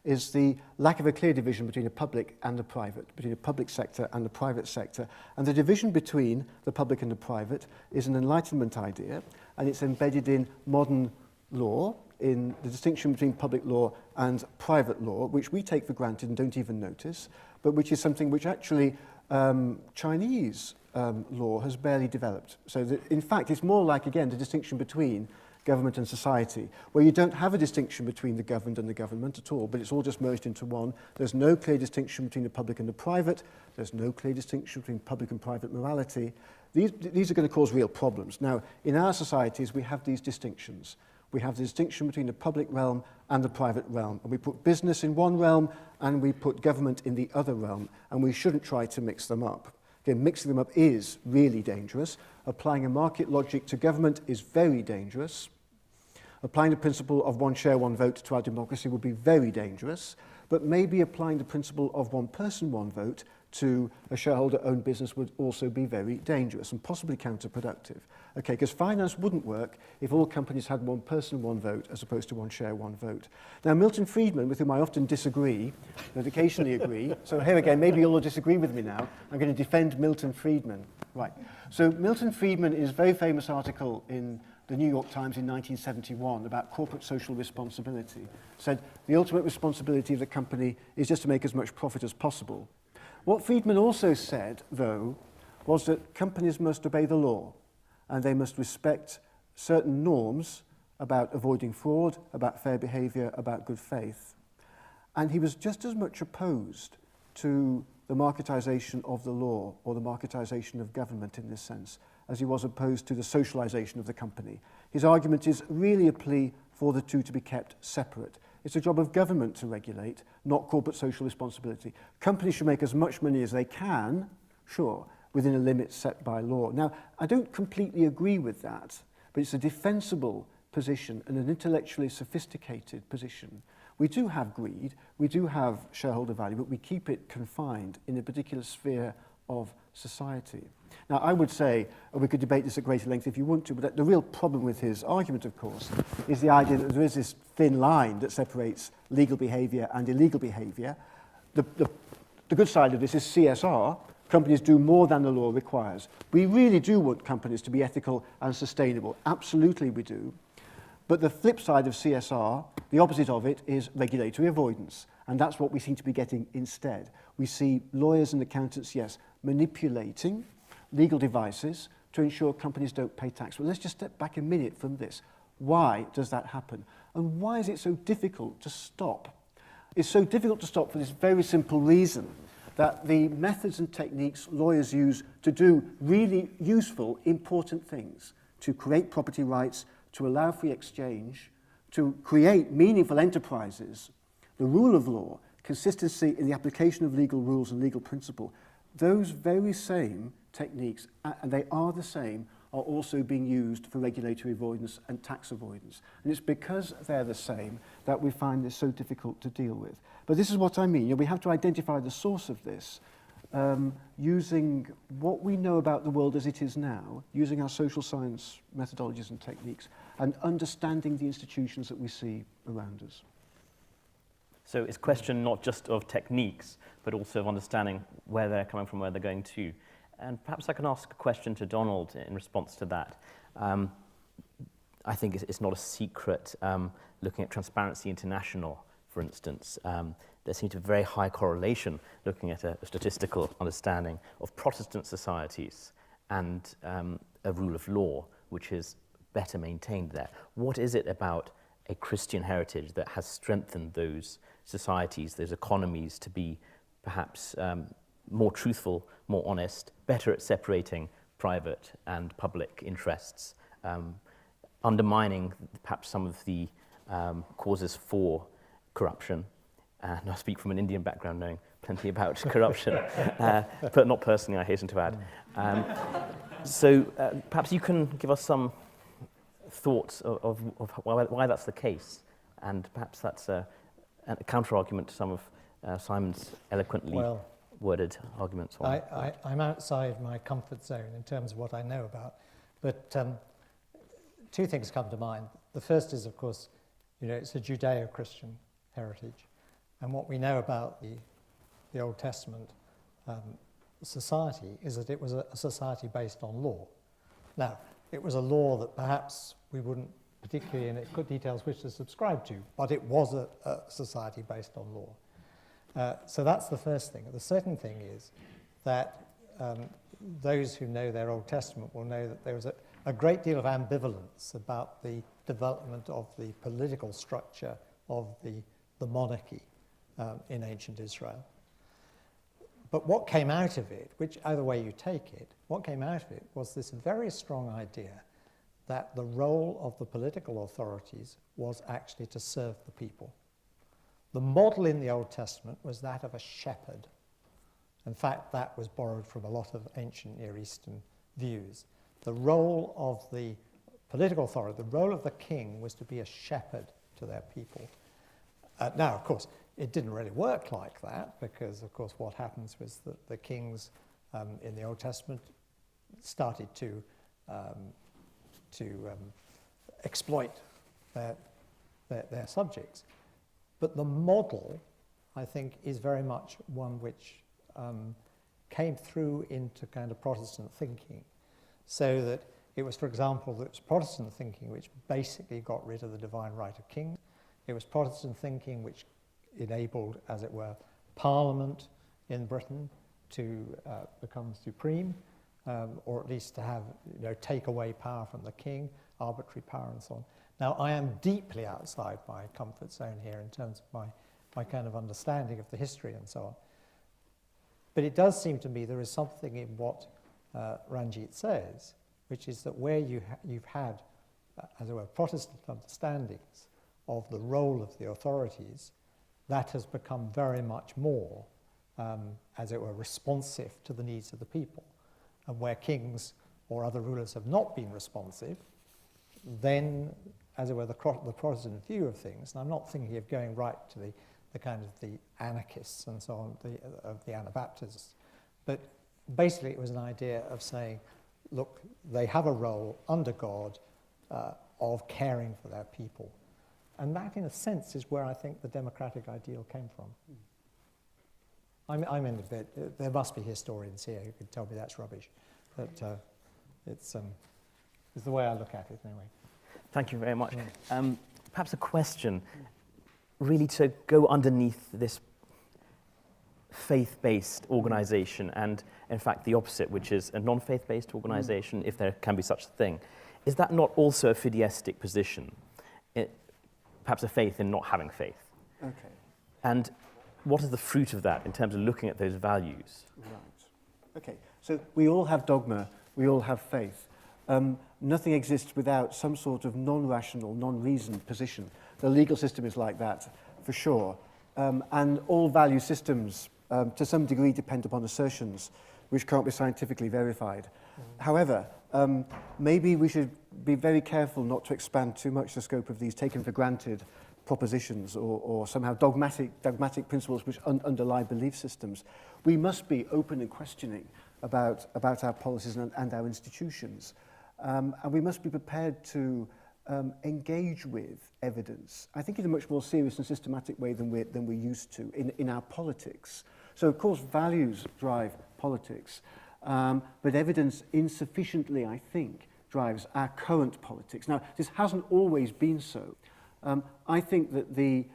S3: is the lack of a clear division between the public and the private, between the public sector and the private sector. And the division between the public and the private is an Enlightenment idea, and it's embedded in modern law, in the distinction between public law and private law, which we take for granted and don't even notice, but which is something which actually Chinese law has barely developed. So that, in fact, it's more like, again, the distinction between government and society, where you don't have a distinction between the governed and the government at all, but it's all just merged into one. There's no clear distinction between the public and the private. There's no clear distinction between public and private morality. These are going to cause real problems. Now, in our societies, we have these distinctions. We have the distinction between the public realm and the private realm, and we put business in one realm and we put government in the other realm, and we shouldn't try to mix them up. Again, mixing them up is really dangerous. Applying a market logic to government is very dangerous. Applying the principle of one share, one vote to our democracy would be very dangerous, but maybe applying the principle of one person, one vote to a shareholder-owned business would also be very dangerous and possibly counterproductive. Okay, because finance wouldn't work if all companies had one person, one vote, as opposed to one share, one vote. Now, Milton Friedman, with whom I often disagree, but occasionally agree, so here again, maybe you'll all disagree with me now. I'm going to defend Milton Friedman. Right. So Milton Friedman is a very famous article in the New York Times in 1971 about corporate social responsibility. Said the ultimate responsibility of the company is just to make as much profit as possible. What Friedman also said, though, was that companies must obey the law and they must respect certain norms about avoiding fraud, about fair behavior, about good faith. And he was just as much opposed to the marketization of the law or the marketization of government in this sense as he was opposed to the socialization of the company. His argument is really a plea for the two to be kept separate. It's a job of government to regulate, not corporate social responsibility. Companies should make as much money as they can, sure, within a limit set by law. Now, I don't completely agree with that, but it's a defensible position and an intellectually sophisticated position. We do have greed, we do have shareholder value, but we keep it confined in a particular sphere of society. Now, I would say, and we could debate this at greater length if you want to, but the real problem with his argument, of course, is the idea that there is this thin line that separates legal behavior and illegal behavior. The good side of this is CSR. Companies do more than the law requires. We really do want companies to be ethical and sustainable. Absolutely we do. But the flip side of CSR, the opposite of it, is regulatory avoidance. And that's what we seem to be getting instead. We see lawyers and accountants, yes, manipulating legal devices to ensure companies don't pay tax. Well, let's just step back a minute from this. Why does that happen? And why is it so difficult to stop? It's so difficult to stop for this very simple reason, that the methods and techniques lawyers use to do really useful, important things, to create property rights, to allow free exchange, to create meaningful enterprises, the rule of law, consistency in the application of legal rules and legal principle, those very same techniques, and they are the same, are also being used for regulatory avoidance and tax avoidance. And it's because they're the same that we find this so difficult to deal with. But this is what I mean. You know, we have to identify the source of this using what we know about the world as it is now, using our social science methodologies and techniques, and understanding the institutions that we see around us.
S4: So it's a question not just of techniques, but also of understanding where they're coming from, where they're going to. And perhaps I can ask a question to Donald in response to that. I think it's not a secret, looking at Transparency International, for instance, there seems to be a very high correlation looking at a statistical understanding of Protestant societies and a rule of law, which is better maintained there. What is it about a Christian heritage that has strengthened those societies, those economies, to be perhaps more truthful, more honest, better at separating private and public interests, undermining perhaps some of the causes for corruption? And I speak from an Indian background, knowing plenty about corruption, but not personally, I hasten to add. So perhaps you can give us some thoughts of why that's the case, and perhaps that's a counter-argument to some of Simon's eloquently worded arguments.
S2: I'm outside my comfort zone in terms of what I know about, but two things come to mind. The first is, of course, it's a Judeo-Christian heritage, and what we know about the Old Testament society is that it was a society based on law. Now, it was a law that perhaps we wouldn't particularly in its good details wish to subscribe to, but it was a society based on law. So that's the first thing. The second thing is that those who know their Old Testament will know that there was a great deal of ambivalence about the development of the political structure of the monarchy in ancient Israel. But what came out of it, which either way you take it, what came out of it was this very strong idea that the role of the political authorities was actually to serve the people. The model in the Old Testament was that of a shepherd. In fact, that was borrowed from a lot of ancient Near Eastern views. The role of the political authority, the role of the king was to be a shepherd to their people. Now, of course, it didn't really work like that because, of course, what happens was that the kings in the Old Testament started to exploit their subjects. But the model, I think, is very much one which came through into kind of Protestant thinking. So that it was, for example, that it was Protestant thinking which basically got rid of the divine right of kings. It was Protestant thinking which enabled, as it were, Parliament in Britain to become supreme, or at least to have, take away power from the king, arbitrary power and so on. Now, I am deeply outside my comfort zone here in terms of my kind of understanding of the history and so on. But it does seem to me there is something in what Ranjit says, which is that where you've had, as it were, Protestant understandings of the role of the authorities, that has become very much more, as it were, responsive to the needs of the people. And where kings or other rulers have not been responsive, then, as it were, the Protestant view of things, and I'm not thinking of going right to the kind of the anarchists and so on, of the Anabaptists, but basically it was an idea of saying, look, they have a role under God of caring for their people. And that, in a sense, is where I think the democratic ideal came from. I'm in a bit, there must be historians here who could tell me that's rubbish, but it's the way I look at it anyway.
S4: Thank you very much. Perhaps a question, really to go underneath this faith-based organisation and, in fact, the opposite, which is a non-faith-based organisation, if there can be such a thing. Is that not also a fideistic position? Perhaps a faith in not having faith?
S3: Okay.
S4: And what is the fruit of that in terms of looking at those values?
S3: Right. Okay. So we all have dogma. We all have faith. Nothing exists without some sort of non-rational, non-reasoned position. The legal system is like that, for sure. And all value systems, to some degree, depend upon assertions which can't be scientifically verified. However, maybe we should be very careful not to expand too much the scope of these taken for granted propositions or somehow dogmatic principles which underlie belief systems. We must be open and questioning about our policies and our institutions. And we must be prepared to engage with evidence, I think in a much more serious and systematic way than we're used to in our politics. So, of course, values drive politics, but evidence insufficiently, I think, drives our current politics. Now, this hasn't always been so. I think that the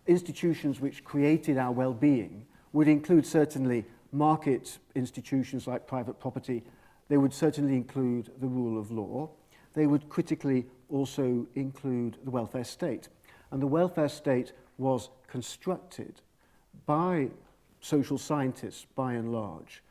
S3: institutions which created our well-being would include certainly market institutions like private property. They would certainly include the rule of law. They would critically also include the welfare state. And the welfare state was constructed by social scientists, by and large,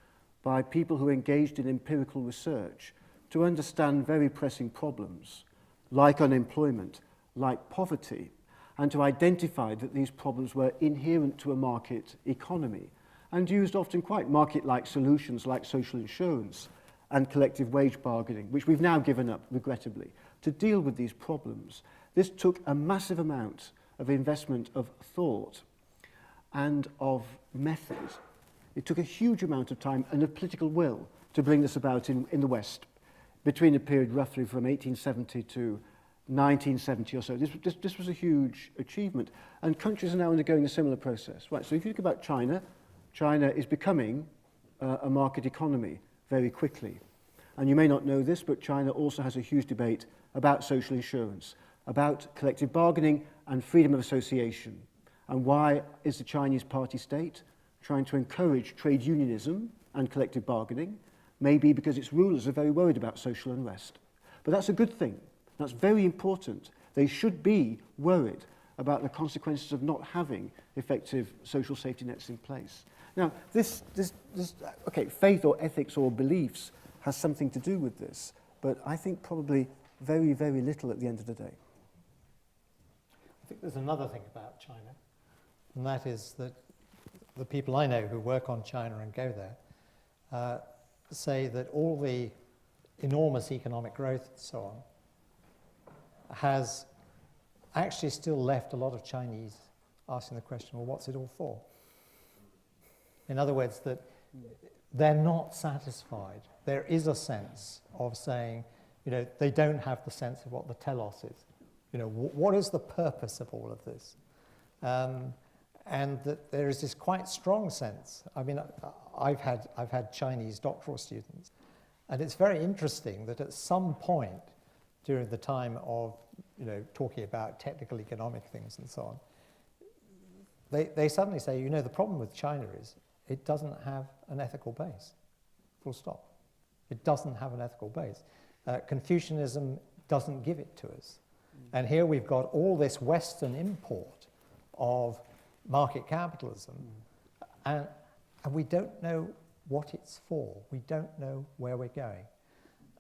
S3: by people who engaged in empirical research to understand very pressing problems like unemployment, like poverty, and to identify that these problems were inherent to a market economy and used often quite market-like solutions like social insurance and collective wage bargaining, which we've now given up, regrettably, to deal with these problems. This took a massive amount of investment of thought and of method. It took a huge amount of time and of political will to bring this about in the West, between a period roughly from 1870 to 1970 or so. This was a huge achievement, and countries are now undergoing a similar process. Right, so if you think about China, China is becoming a market economy very quickly. And you may not know this, but China also has a huge debate about social insurance, about collective bargaining and freedom of association. And why is the Chinese party state trying to encourage trade unionism and collective bargaining? Maybe because its rulers are very worried about social unrest. But that's a good thing. That's very important. They should be worried about the consequences of not having effective social safety nets in place. Now, this faith or ethics or beliefs has something to do with this, but I think probably very, very little at the end of the day.
S2: I think there's another thing about China, and that is that the people I know who work on China and go there say that all the enormous economic growth and so on has actually still left a lot of Chinese asking the question, well, what's it all for? In other words, that they're not satisfied. There is a sense of saying, they don't have the sense of what the telos is. What is the purpose of all of this? And that there is this quite strong sense. I mean, I've had Chinese doctoral students, and it's very interesting that at some point during the time of, talking about technical economic things and so on, they suddenly say, the problem with China is it doesn't have an ethical base, full stop. It doesn't have an ethical base. Confucianism doesn't give it to us. And here we've got all this Western import of market capitalism, and we don't know what it's for. We don't know where we're going.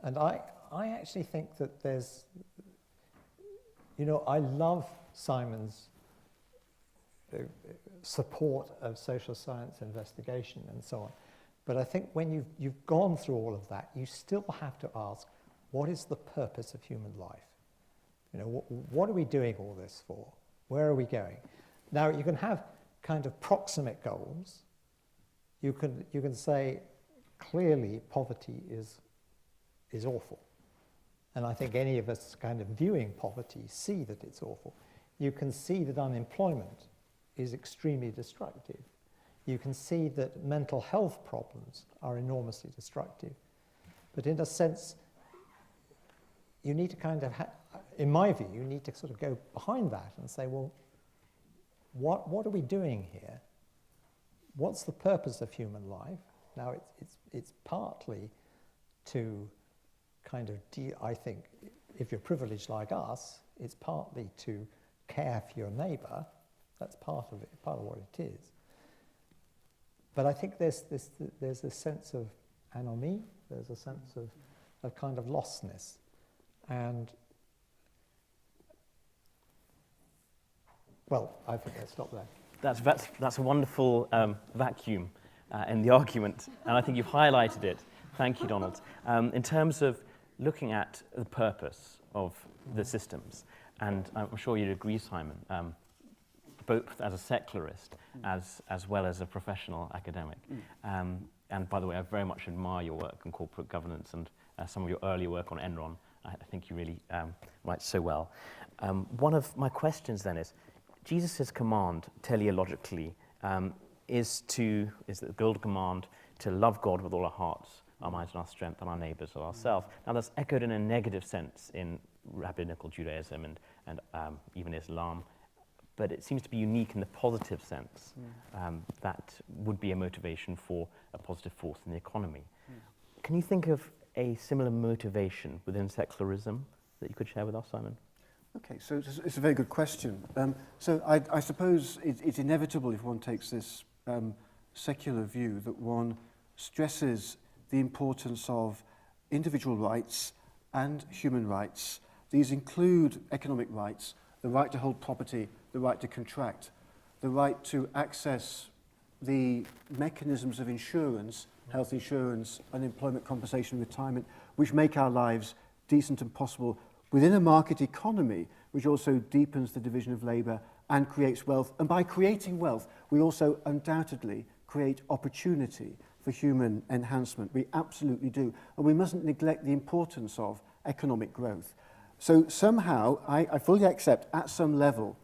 S2: And I actually think that there's, I love Simon's support of social science investigation and so on. But I think when you've gone through all of that, you still have to ask, what is the purpose of human life? What are we doing all this for? Where are we going? Now, you can have kind of proximate goals. You can say, clearly, poverty is awful. And I think any of us kind of viewing poverty see that it's awful. You can see that unemployment is extremely destructive. You can see that mental health problems are enormously destructive. But in a sense, you need to kind of, in my view, you need to sort of go behind that and say, well, what are we doing here? What's the purpose of human life? Now, it's partly to kind of, I think, if you're privileged like us, it's partly to care for your neighbour. That's part of it, part of what it is. But I think there's a sense of anomie, there's a sense of kind of lostness. And, well, I think I'll stop there.
S4: That's a wonderful vacuum in the argument, and I think you've highlighted it. Thank you, Donald. In terms of looking at the purpose of the systems, and I'm sure you'd agree, Simon, both as a secularist as well as a professional academic. And by the way, I very much admire your work on corporate governance and some of your earlier work on Enron. I think you really write so well. One of my questions then is, Jesus' command teleologically is the golden command to love God with all our hearts, our minds and our strength, and our neighbours as ourselves. Now that's echoed in a negative sense in rabbinical Judaism and even Islam, but it seems to be unique in the positive sense. That would be a motivation for a positive force in the economy. Can you think of a similar motivation within secularism that you could share with us, Simon?
S3: Okay, so it's a very good question. So I suppose it's inevitable if one takes this secular view that one stresses the importance of individual rights and human rights. These include economic rights, the right to hold property, the right to contract, the right to access the mechanisms of insurance, health insurance, unemployment compensation, retirement, which make our lives decent and possible within a market economy, which also deepens the division of labour and creates wealth. And by creating wealth, we also undoubtedly create opportunity for human enhancement. We absolutely do. And we mustn't neglect the importance of economic growth. So somehow, I fully accept at some level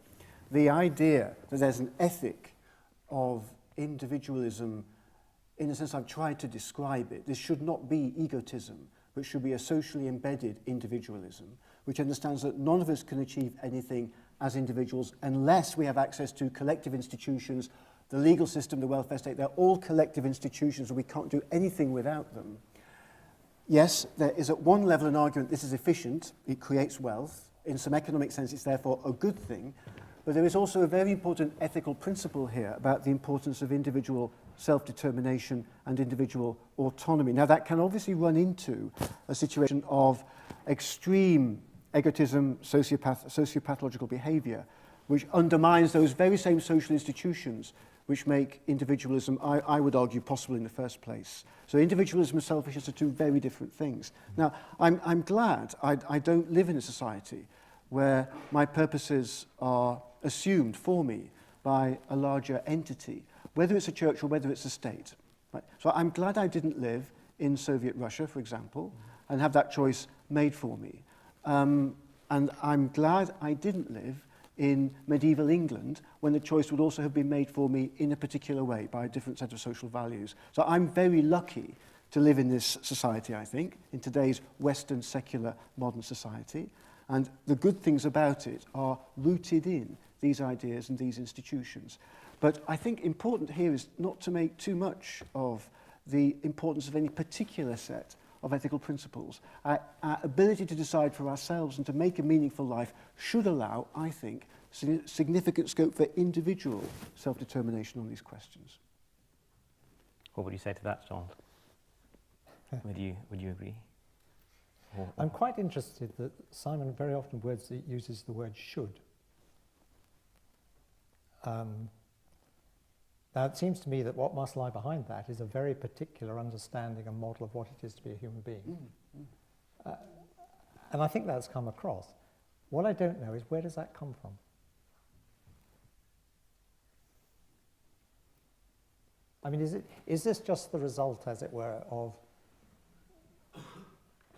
S3: the idea that there's an ethic of individualism. In a sense, I've tried to describe it. This should not be egotism, but should be a socially embedded individualism, which understands that none of us can achieve anything as individuals unless we have access to collective institutions, the legal system, the welfare state. They're all collective institutions, and we can't do anything without them. Yes, there is at one level an argument this is efficient, it creates wealth. In some economic sense, it's therefore a good thing. But there is also a very important ethical principle here about the importance of individual self-determination and individual autonomy. Now, that can obviously run into a situation of extreme egotism, sociopathological behavior, which undermines those very same social institutions which make individualism, I would argue, possible in the first place. So individualism and selfishness are two very different things. Now, I'm glad I don't live in a society where my purposes are assumed for me by a larger entity, whether it's a church or whether it's a state. Right? So I'm glad I didn't live in Soviet Russia, for example, and have that choice made for me. And I'm glad I didn't live in medieval England when the choice would also have been made for me in a particular way by a different set of social values. So I'm very lucky to live in this society, I think, in today's Western secular modern society. And the good things about it are rooted in these ideas and these institutions. But I think important here is not to make too much of the importance of any particular set of ethical principles. Our ability to decide for ourselves and to make a meaningful life should allow, I think, significant scope for individual self-determination on these questions.
S4: What would you say to that, John? Would you agree?
S2: I'm quite interested that Simon very often uses the word should. Now, it seems to me that what must lie behind that is a very particular understanding and model of what it is to be a human being. And I think that's come across. What I don't know is, where does that come from? I mean, is this just the result, as it were, of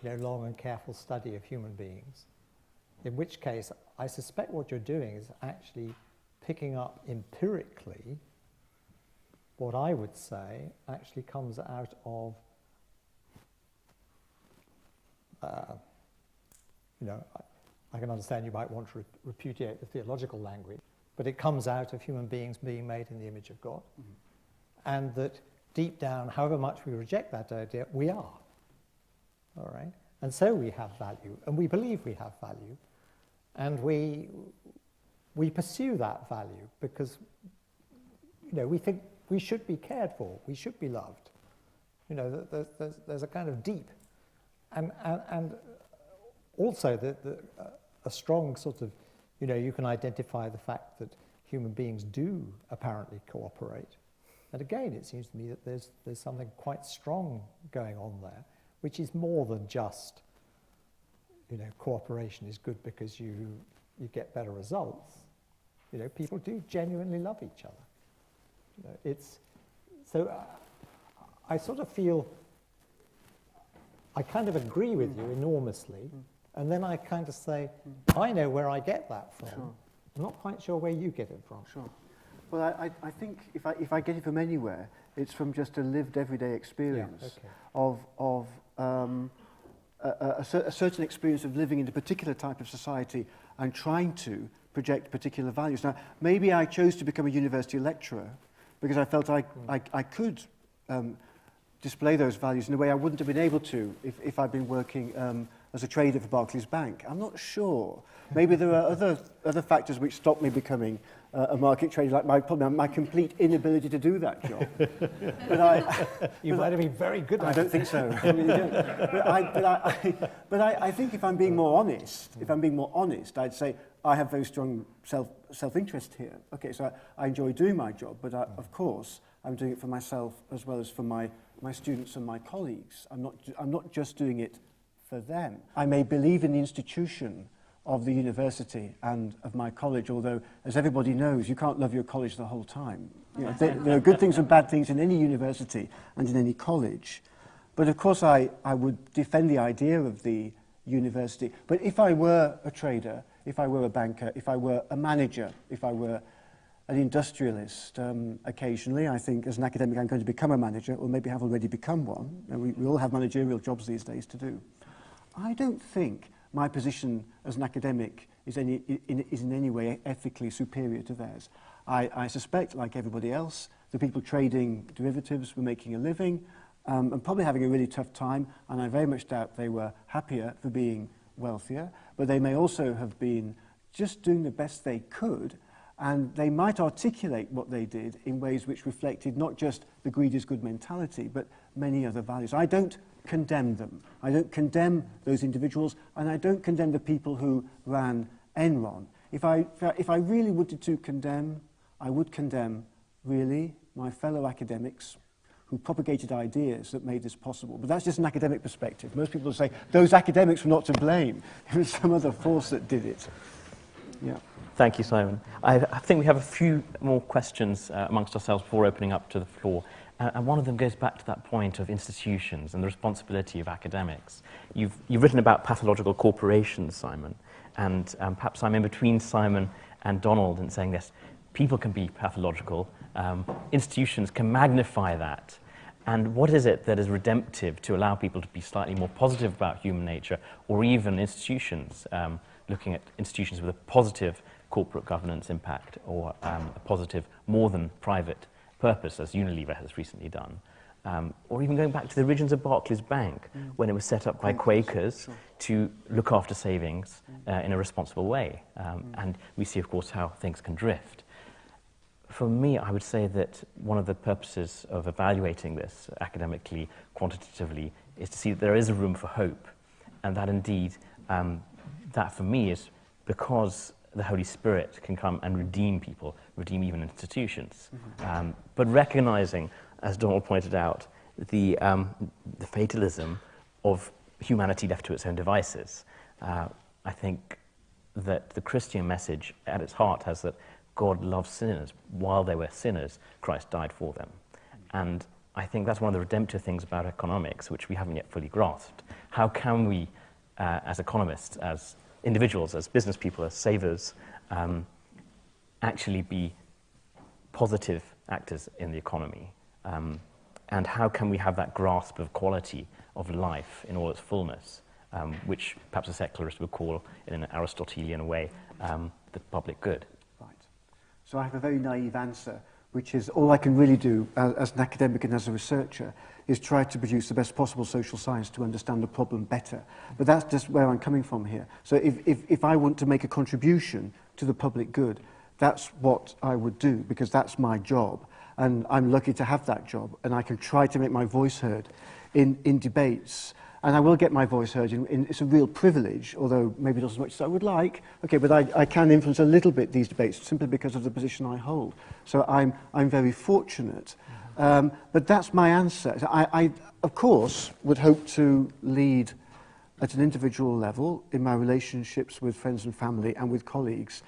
S2: long and careful study of human beings? In which case, I suspect what you're doing is actually picking up empirically what I would say actually comes out of, I can understand you might want to repudiate the theological language, but it comes out of human beings being made in the image of God. Mm-hmm. And that deep down, however much we reject that idea, we are. All right? And so we have value, and we believe we have value, and we pursue that value because, we think we should be cared for, we should be loved. There's a kind of deep, and also a strong sort of, you can identify the fact that human beings do apparently cooperate. And again, it seems to me that there's something quite strong going on there, which is more than just, cooperation is good because you get better results. People do genuinely love each other. I sort of feel, I kind of agree with you enormously, and then I kind of say, I know where I get that from. Sure. I'm not quite sure where you get it from.
S3: Sure. Well, I think if I get it from anywhere, it's from just a lived everyday experience of a certain experience of living in a particular type of society and trying to project particular values. Now, maybe I chose to become a university lecturer because I felt I could display those values in a way I wouldn't have been able to if I'd been working as a trader for Barclays Bank. I'm not sure. Maybe there are other factors which stopped me becoming a market trader, like my complete inability to do that job.
S2: You might have been very good at it.
S3: I don't think so. I really don't. But I think if I'm being more honest, I'd say I have very strong self-interest here. Okay, so I enjoy doing my job, but of course I'm doing it for myself as well as for my students and my colleagues. I'm not just doing it for them. I may believe in the institution of the university and of my college, although, as everybody knows, you can't love your college the whole time. There are good things and bad things in any university and in any college. But of course I would defend the idea of the university. But if I were a trader, if I were a banker, if I were a manager, if I were an industrialist, occasionally, I think as an academic I'm going to become a manager, or maybe have already become one, and we all have managerial jobs these days to do. I don't think my position as an academic is in any way ethically superior to theirs. I suspect, like everybody else, the people trading derivatives were making a living and probably having a really tough time, and I very much doubt they were happier for being wealthier, but they may also have been just doing the best they could, and they might articulate what they did in ways which reflected not just the greed is good mentality, but many other values. I don't condemn them. I don't condemn those individuals, and I don't condemn the people who ran Enron. If I really wanted to condemn, I would condemn, really, my fellow academics who propagated ideas that made this possible. But that's just an academic perspective. Most people will say, those academics were not to blame. It was some other force that did it. Yeah.
S4: Thank you, Simon. I think we have a few more questions amongst ourselves before opening up to the floor. And one of them goes back to that point of institutions and the responsibility of academics. You've written about pathological corporations, Simon, and perhaps I'm in between Simon and Donald in saying this. People can be pathological. Institutions can magnify that. And what is it that is redemptive to allow people to be slightly more positive about human nature, or even institutions, looking at institutions with a positive corporate governance impact or a positive, more than private purpose, as Unilever has recently done? Or even going back to the origins of Barclays Bank, when it was set up by Quakers to look after savings in a responsible way. And we see, of course, how things can drift. For me, I would say that one of the purposes of evaluating this academically, quantitatively, is to see that there is a room for hope, and that indeed, that for me is because the Holy Spirit can come and redeem people, redeem even institutions. But recognizing, as Donald pointed out, the fatalism of humanity left to its own devices. I think that the Christian message at its heart has that God loves sinners. While they were sinners, Christ died for them. And I think that's one of the redemptive things about economics, which we haven't yet fully grasped. How can we, as economists, as individuals, as business people, as savers, actually be positive actors in the economy? And how can we have that grasp of quality of life in all its fullness, which perhaps a secularist would call, in an Aristotelian way, the public good?
S3: Right. So I have a very naive answer, which is all I can really do as an academic and as a researcher is try to produce the best possible social science to understand the problem better. But that's just where I'm coming from here. So if I want to make a contribution to the public good, that's what I would do, because that's my job. And I'm lucky to have that job, and I can try to make my voice heard in debates. And I will get my voice heard. It's a real privilege, although maybe not as much as I would like. Okay, but I can influence a little bit these debates simply because of the position I hold. So I'm very fortunate. But that's my answer. I, of course, would hope to lead at an individual level in my relationships with friends and family and with colleagues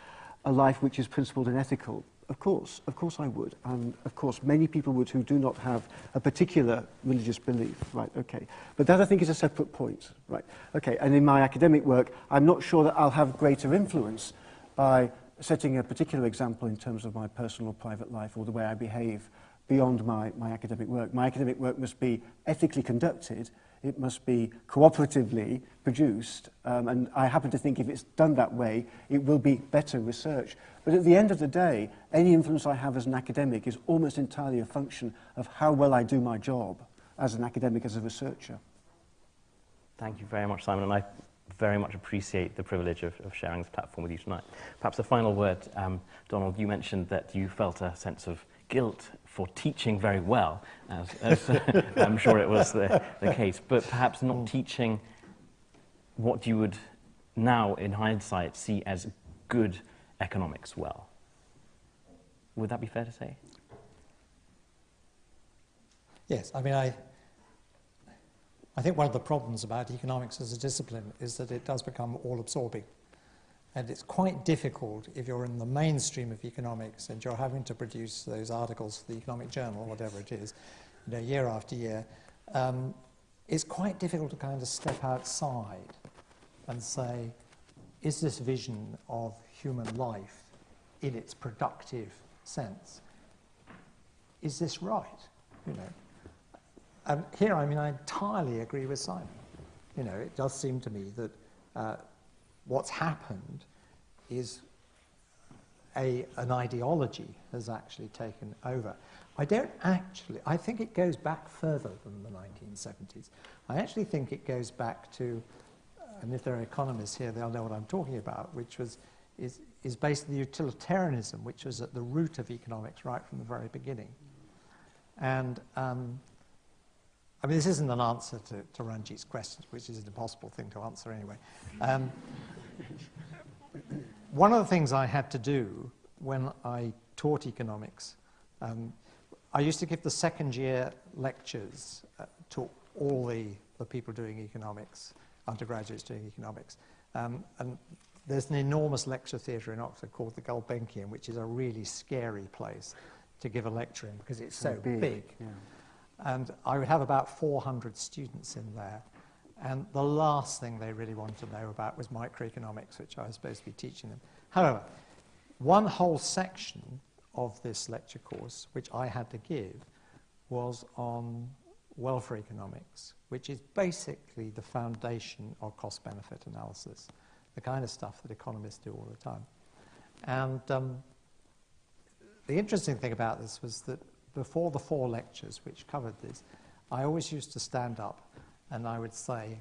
S3: a life which is principled and ethical. Of course I would. And of course, many people would who do not have a particular religious belief. Right, okay. But that, I think, is a separate point. Right, okay. And in my academic work, I'm not sure that I'll have greater influence by setting a particular example in terms of my personal or private life or the way I behave beyond my academic work. My academic work must be ethically conducted. It must be cooperatively produced, and I happen to think if it's done that way, it will be better research. But at the end of the day, any influence I have as an academic is almost entirely a function of how well I do my job as an academic, as a researcher.
S4: Thank you very much, Simon, and I very much appreciate the privilege of sharing this platform with you tonight. Perhaps a final word, Donald, you mentioned that you felt a sense of guilt for teaching very well, as I'm sure it was the case, but perhaps not teaching what you would now, in hindsight, see as good economics well. Would that be fair to say?
S2: Yes, I mean, I think one of the problems about economics as a discipline is that it does become all-absorbing. And it's quite difficult if you're in the mainstream of economics and you're having to produce those articles for the Economic Journal, whatever it is, year after year. It's quite difficult to kind of step outside and say, is this vision of human life in its productive sense, is this right? And here, I mean, I entirely agree with Simon. It does seem to me that what's happened is an ideology has actually taken over. I think it goes back further than the 1970s. I actually think it goes back to, and if there are economists here, they'll know what I'm talking about, which is basically utilitarianism, which was at the root of economics right from the very beginning. And I mean, this isn't an answer to Ranjit's questions, which is an impossible thing to answer anyway. One of the things I had to do when I taught economics, I used to give the second year lectures to all the people doing economics, undergraduates doing economics. And there's an enormous lecture theatre in Oxford called the Gulbenkian, which is a really scary place to give a lecture in because it's so big.
S3: Yeah.
S2: And I would have about 400 students in there. And the last thing they really wanted to know about was microeconomics, which I was supposed to be teaching them. However, one whole section of this lecture course, which I had to give, was on welfare economics, which is basically the foundation of cost-benefit analysis, the kind of stuff that economists do all the time. And the interesting thing about this was that before the 4 lectures which covered this, I always used to stand up and I would say,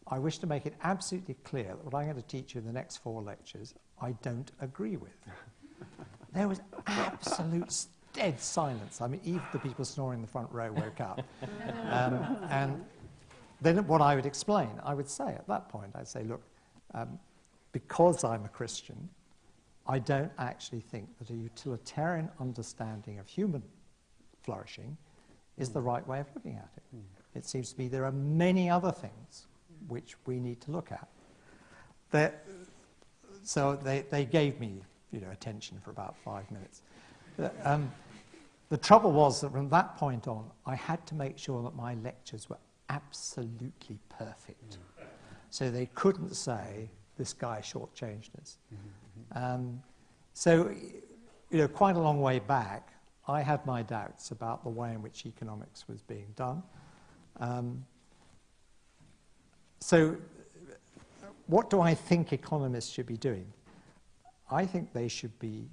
S2: I wish to make it absolutely clear that what I'm going to teach you in the next 4 lectures, I don't agree with. There was absolute dead silence. I mean, even the people snoring in the front row woke up. And then what I would explain, I would say at that point, I'd say, look, because I'm a Christian, I don't actually think that a utilitarian understanding of human flourishing is the right way of looking at it. It seems to me there are many other things which we need to look at. So they gave me, attention for about 5 minutes. The trouble was that from that point on, I had to make sure that my lectures were absolutely perfect. So they couldn't say, this guy shortchanged us. So, quite a long way back, I had my doubts about the way in which economics was being done. So what do I think economists should be doing? I think they should be,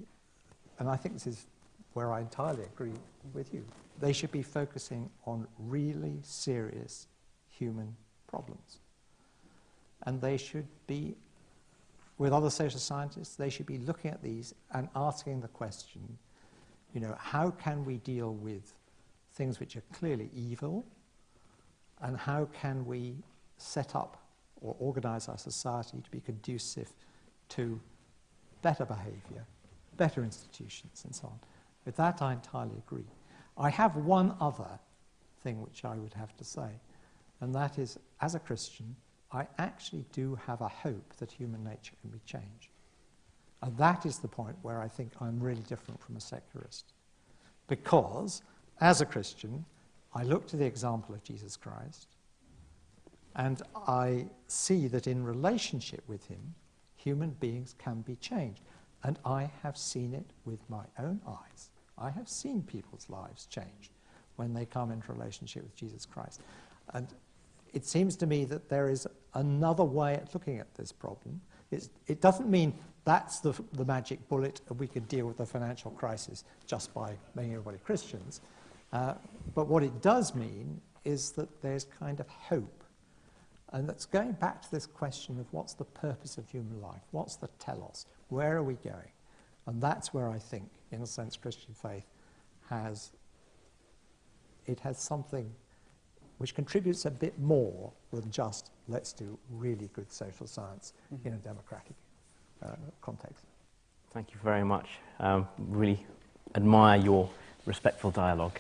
S2: and I think this is where I entirely agree with you, they should be focusing on really serious human problems. And they should be, with other social scientists, they should be looking at these and asking the question, how can we deal with things which are clearly evil, and how can we set up or organize our society to be conducive to better behavior, better institutions, and so on. With that, I entirely agree. I have one other thing which I would have to say, and that is, as a Christian, I actually do have a hope that human nature can be changed. And that is the point where I think I'm really different from a secularist. Because, as a Christian, I look to the example of Jesus Christ, and I see that in relationship with him, human beings can be changed. And I have seen it with my own eyes. I have seen people's lives change when they come into relationship with Jesus Christ. And it seems to me that there is another way at looking at this problem. It doesn't mean that's the magic bullet and we can deal with the financial crisis just by making everybody Christians. But what it does mean is that there's kind of hope. And that's going back to this question of what's the purpose of human life? What's the telos? Where are we going? And that's where I think, in a sense, Christian faith has something which contributes a bit more than just let's do really good social science in a democratic context.
S4: Thank you very much. Really admire your respectful dialogue.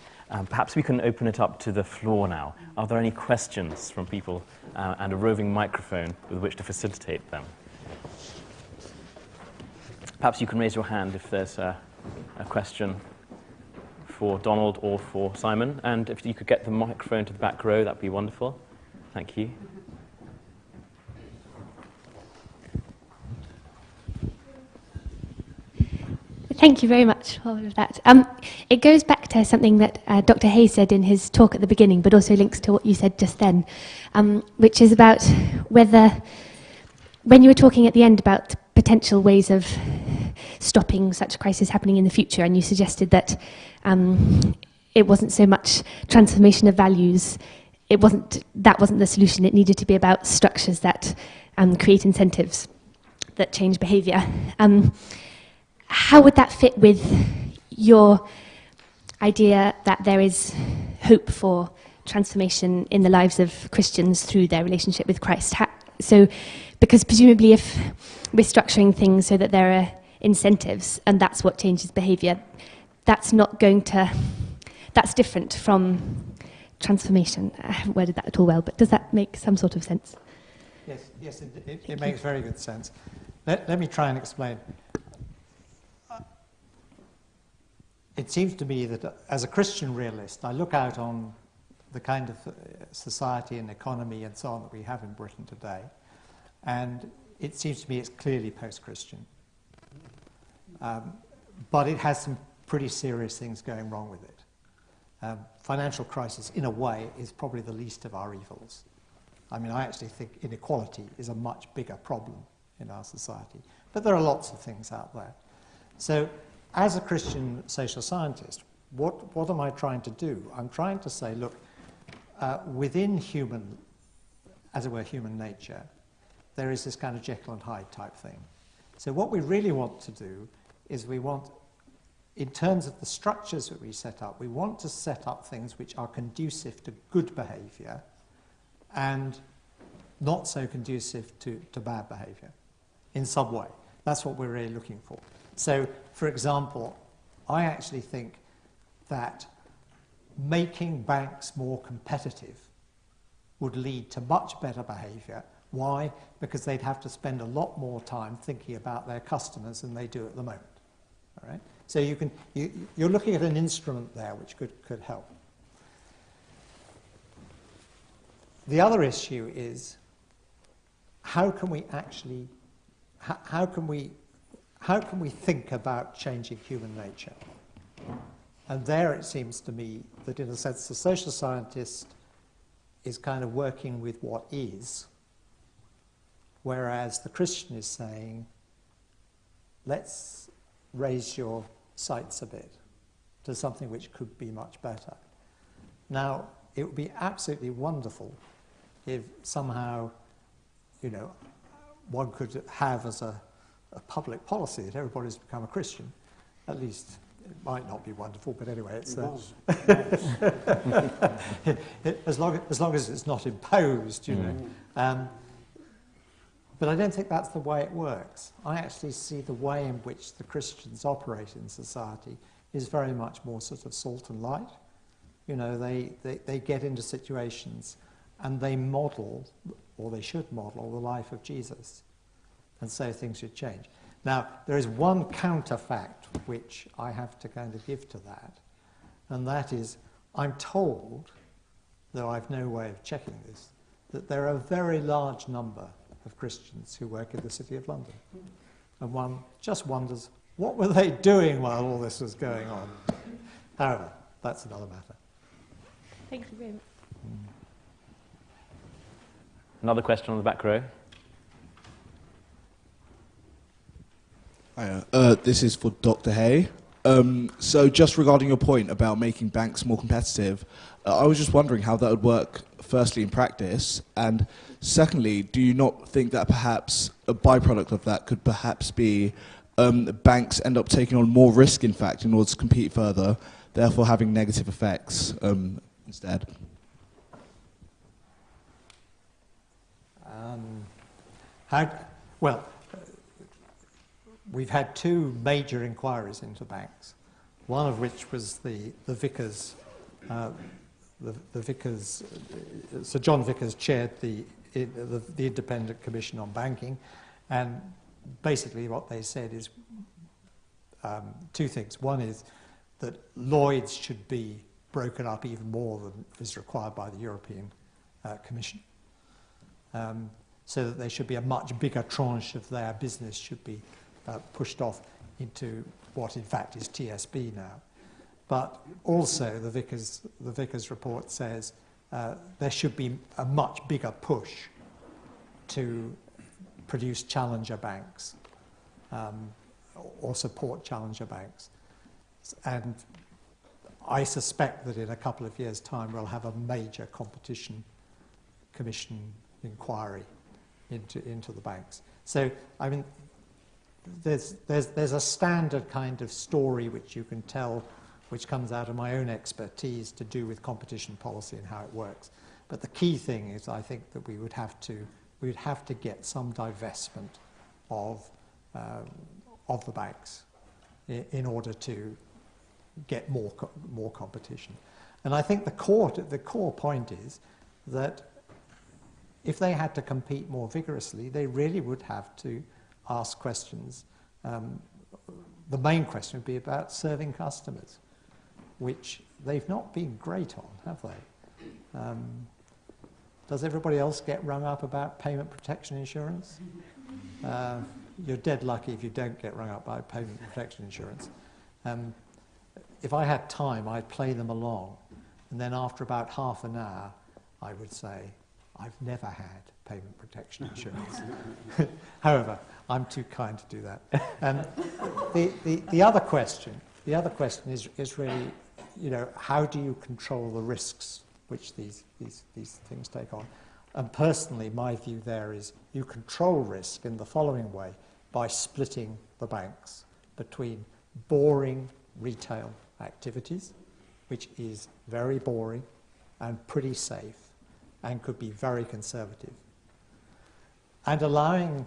S4: Perhaps we can open it up to the floor now. Are there any questions from people and a roving microphone with which to facilitate them? Perhaps you can raise your hand if there's a question for Donald or for Simon. And if you could get the microphone to the back row, that'd be wonderful. Thank you.
S5: Thank you very much for all of that. It goes back to something that Dr. Hayes said in his talk at the beginning, but also links to what you said just then, which is about whether, when you were talking at the end about potential ways of stopping such a crisis happening in the future, and you suggested that it wasn't so much transformation of values, that wasn't the solution. It needed to be about structures that create incentives that change behavior. How would that fit with your idea that there is hope for transformation in the lives of Christians through their relationship with Christ? Because presumably if we're structuring things so that there are incentives and that's what changes behavior, that's not going to, that's different from transformation. I haven't worded that at all well, but does that make some sort of sense?
S2: Yes, it makes very good sense. Let me try and explain. It seems to me that as a Christian realist, I look out on the kind of society and economy and so on that we have in Britain today, and it seems to me it's clearly post-Christian. But it has some pretty serious things going wrong with it. Financial crisis, in a way, is probably the least of our evils. I mean, I actually think inequality is a much bigger problem in our society. But there are lots of things out there. So, as a Christian social scientist, what am I trying to do? I'm trying to say, look, within human, as it were, human nature, there is this kind of Jekyll and Hyde type thing. So what we really want to do is we want, in terms of the structures that we set up, we want to set up things which are conducive to good behavior and not so conducive to bad behavior in some way. That's what we're really looking for. So, for example, I actually think that making banks more competitive would lead to much better behavior. Why? Because they'd have to spend a lot more time thinking about their customers than they do at the moment. All right? So you're looking at an instrument there which could help. The other issue is how can we actually, how can we think about changing human nature? And there it seems to me that in a sense the social scientist is kind of working with what is, whereas the Christian is saying, let's raise your sights a bit to something which could be much better. Now, it would be absolutely wonderful if somehow, you know, one could have as a public policy that everybody's become a Christian. At least it might not be wonderful, but anyway, it's as long as it's not imposed, you know. But I don't think that's the way it works. I actually see the way in which the Christians operate in society is very much more sort of salt and light. You know, they get into situations and they model, or they should model, the life of Jesus. And so things should change. Now, there is one counterfact which I have to kind of give to that, and that is, I'm told, though I've no way of checking this, that there are a very large number of Christians who work in the City of London. And one just wonders, what were they doing while all this was going on? However, that's another matter.
S5: Thank you very much.
S4: Another question on the back row.
S6: Hiya. This is for Dr. Hay. So just regarding your point about making banks more competitive, I was just wondering how that would work, firstly, in practice, and secondly, do you not think that perhaps a byproduct of that could perhaps be banks end up taking on more risk, in fact, in order to compete further, therefore having negative effects instead?
S2: Well, we've had two major inquiries into banks, one of which was the Vickers, Sir John Vickers chaired the Independent Commission on Banking, and basically what they said is two things. One is that Lloyd's should be broken up even more than is required by the European Commission. So that there should be a much bigger tranche of their business should be pushed off into what in fact is TSB now. But also the Vickers report says there should be a much bigger push to produce challenger banks or support challenger banks. And I suspect that in a couple of years' time we'll have a major competition commission inquiry into the banks. So, I mean, there's a standard kind of story which you can tell, which comes out of my own expertise to do with competition policy and how it works. But the key thing is, I think that we would have to get some divestment of the banks in order to get more competition. And I think the core point is that if they had to compete more vigorously, they really would have to ask questions. The main question would be about serving customers, which they've not been great on, have they? Does everybody else get rung up about payment protection insurance? You're dead lucky if you don't get rung up by payment protection insurance. If I had time, I'd play them along, and then after about half an hour, I would say, I've never had payment protection insurance. However, I'm too kind to do that. The other question is really, how do you control the risks which these things take on? And personally, my view there is you control risk in the following way: by splitting the banks between boring retail activities, which is very boring and pretty safe and could be very conservative, and allowing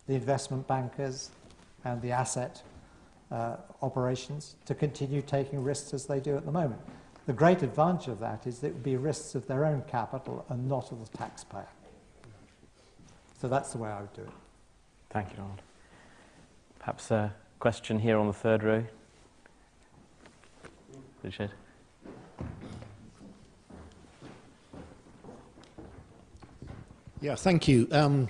S2: the investment bankers and the asset operations to continue taking risks as they do at the moment. The great advantage of that is that it would be risks of their own capital and not of the taxpayer. So that's the way I would do it.
S4: Thank you, Donald. Perhaps a question here on the third row. Richard.
S7: Yeah, thank you.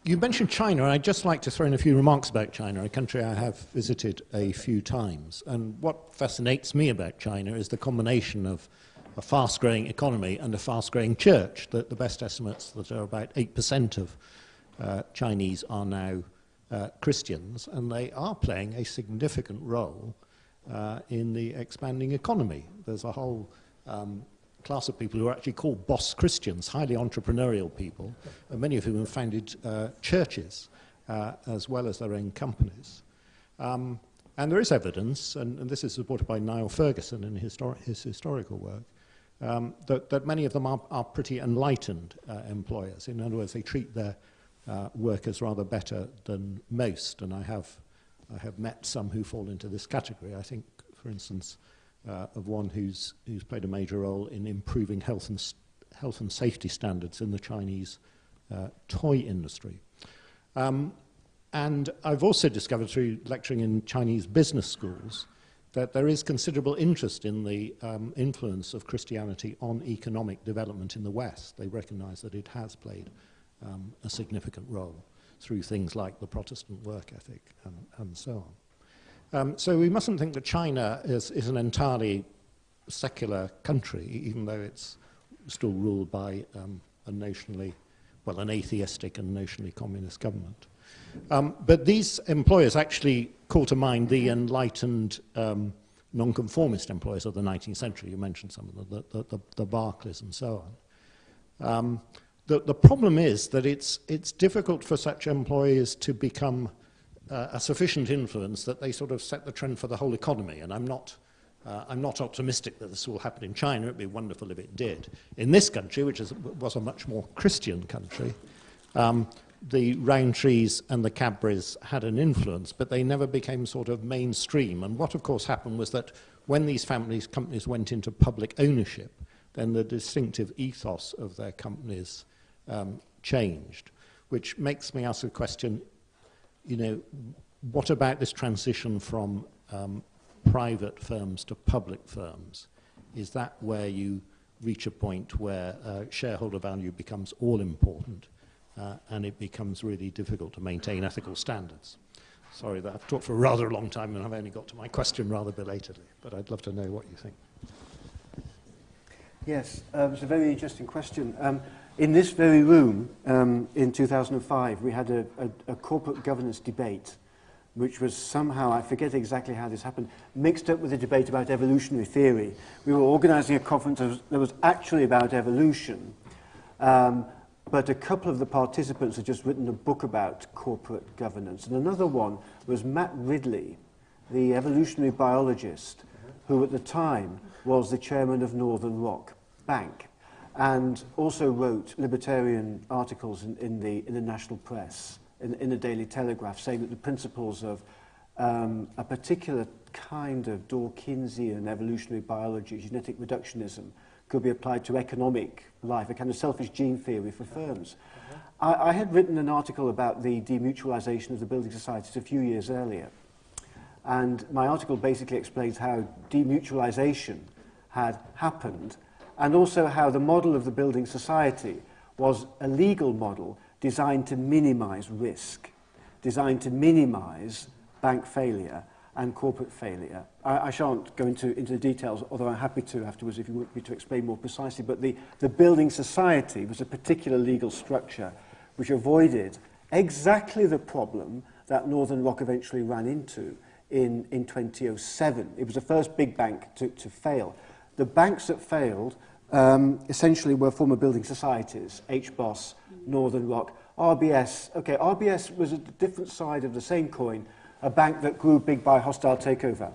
S7: You mentioned China, and I'd just like to throw in a few remarks about China, a country I have visited a few times. And what fascinates me about China is the combination of a fast-growing economy and a fast-growing church. The best estimates that are about 8% of Chinese are now Christians, and they are playing a significant role in the expanding economy. There's a whole class of people who are actually called boss Christians, highly entrepreneurial people, and many of whom have founded churches as well as their own companies. And there is evidence, and this is supported by Niall Ferguson in his historical work, that many of them are pretty enlightened employers. In other words, they treat their workers rather better than most, and I have met some who fall into this category. I think, for instance, of one who's played a major role in improving health and safety standards in the Chinese toy industry. And I've also discovered through lecturing in Chinese business schools that there is considerable interest in the influence of Christianity on economic development in the West. They recognize that it has played a significant role through things like the Protestant work ethic and so on. So we mustn't think that China is an entirely secular country, even though it's still ruled by an atheistic and notionally communist government. But these employers actually call to mind the enlightened nonconformist employers of the 19th century. You mentioned some of the Barclays and so on. The problem is that it's difficult for such employers to become a sufficient influence that they sort of set the trend for the whole economy. And I'm not optimistic that this will happen in China. It'd be wonderful if it did. In this country, which was a much more Christian country, the Rowntrees and the Cadburys had an influence, but they never became sort of mainstream. And what, of course, happened was that when these companies went into public ownership, then the distinctive ethos of their companies changed, which makes me ask the question, what about this transition from private firms to public firms? Is that where you reach a point where shareholder value becomes all important and it becomes really difficult to maintain ethical standards? Sorry that I've talked for a rather long time and I've only got to my question rather belatedly, but I'd love to know what you think.
S3: Yes, it's a very interesting question. In this very room, in 2005, we had a corporate governance debate, which was somehow, I forget exactly how this happened, mixed up with a debate about evolutionary theory. We were organizing a conference that was actually about evolution, but a couple of the participants had just written a book about corporate governance. And another one was Matt Ridley, the evolutionary biologist, who at the time was the chairman of Northern Rock Bank, and also wrote libertarian articles in the national press, in the Daily Telegraph, saying that the principles of a particular kind of Dawkinsian evolutionary biology, genetic reductionism, could be applied to economic life, a kind of selfish gene theory for firms. I had written an article about the demutualization of the building societies a few years earlier. And my article basically explains how demutualization had happened, and also how the model of the building society was a legal model designed to minimize risk, designed to minimize bank failure and corporate failure. I shan't go into the details, although I'm happy to afterwards if you want me to explain more precisely, but the building society was a particular legal structure which avoided exactly the problem that Northern Rock eventually ran into in 2007. It was the first big bank to fail. The banks that failed essentially were former building societies, HBOS, Northern Rock, RBS. Okay, RBS was a different side of the same coin, a bank that grew big by hostile takeover,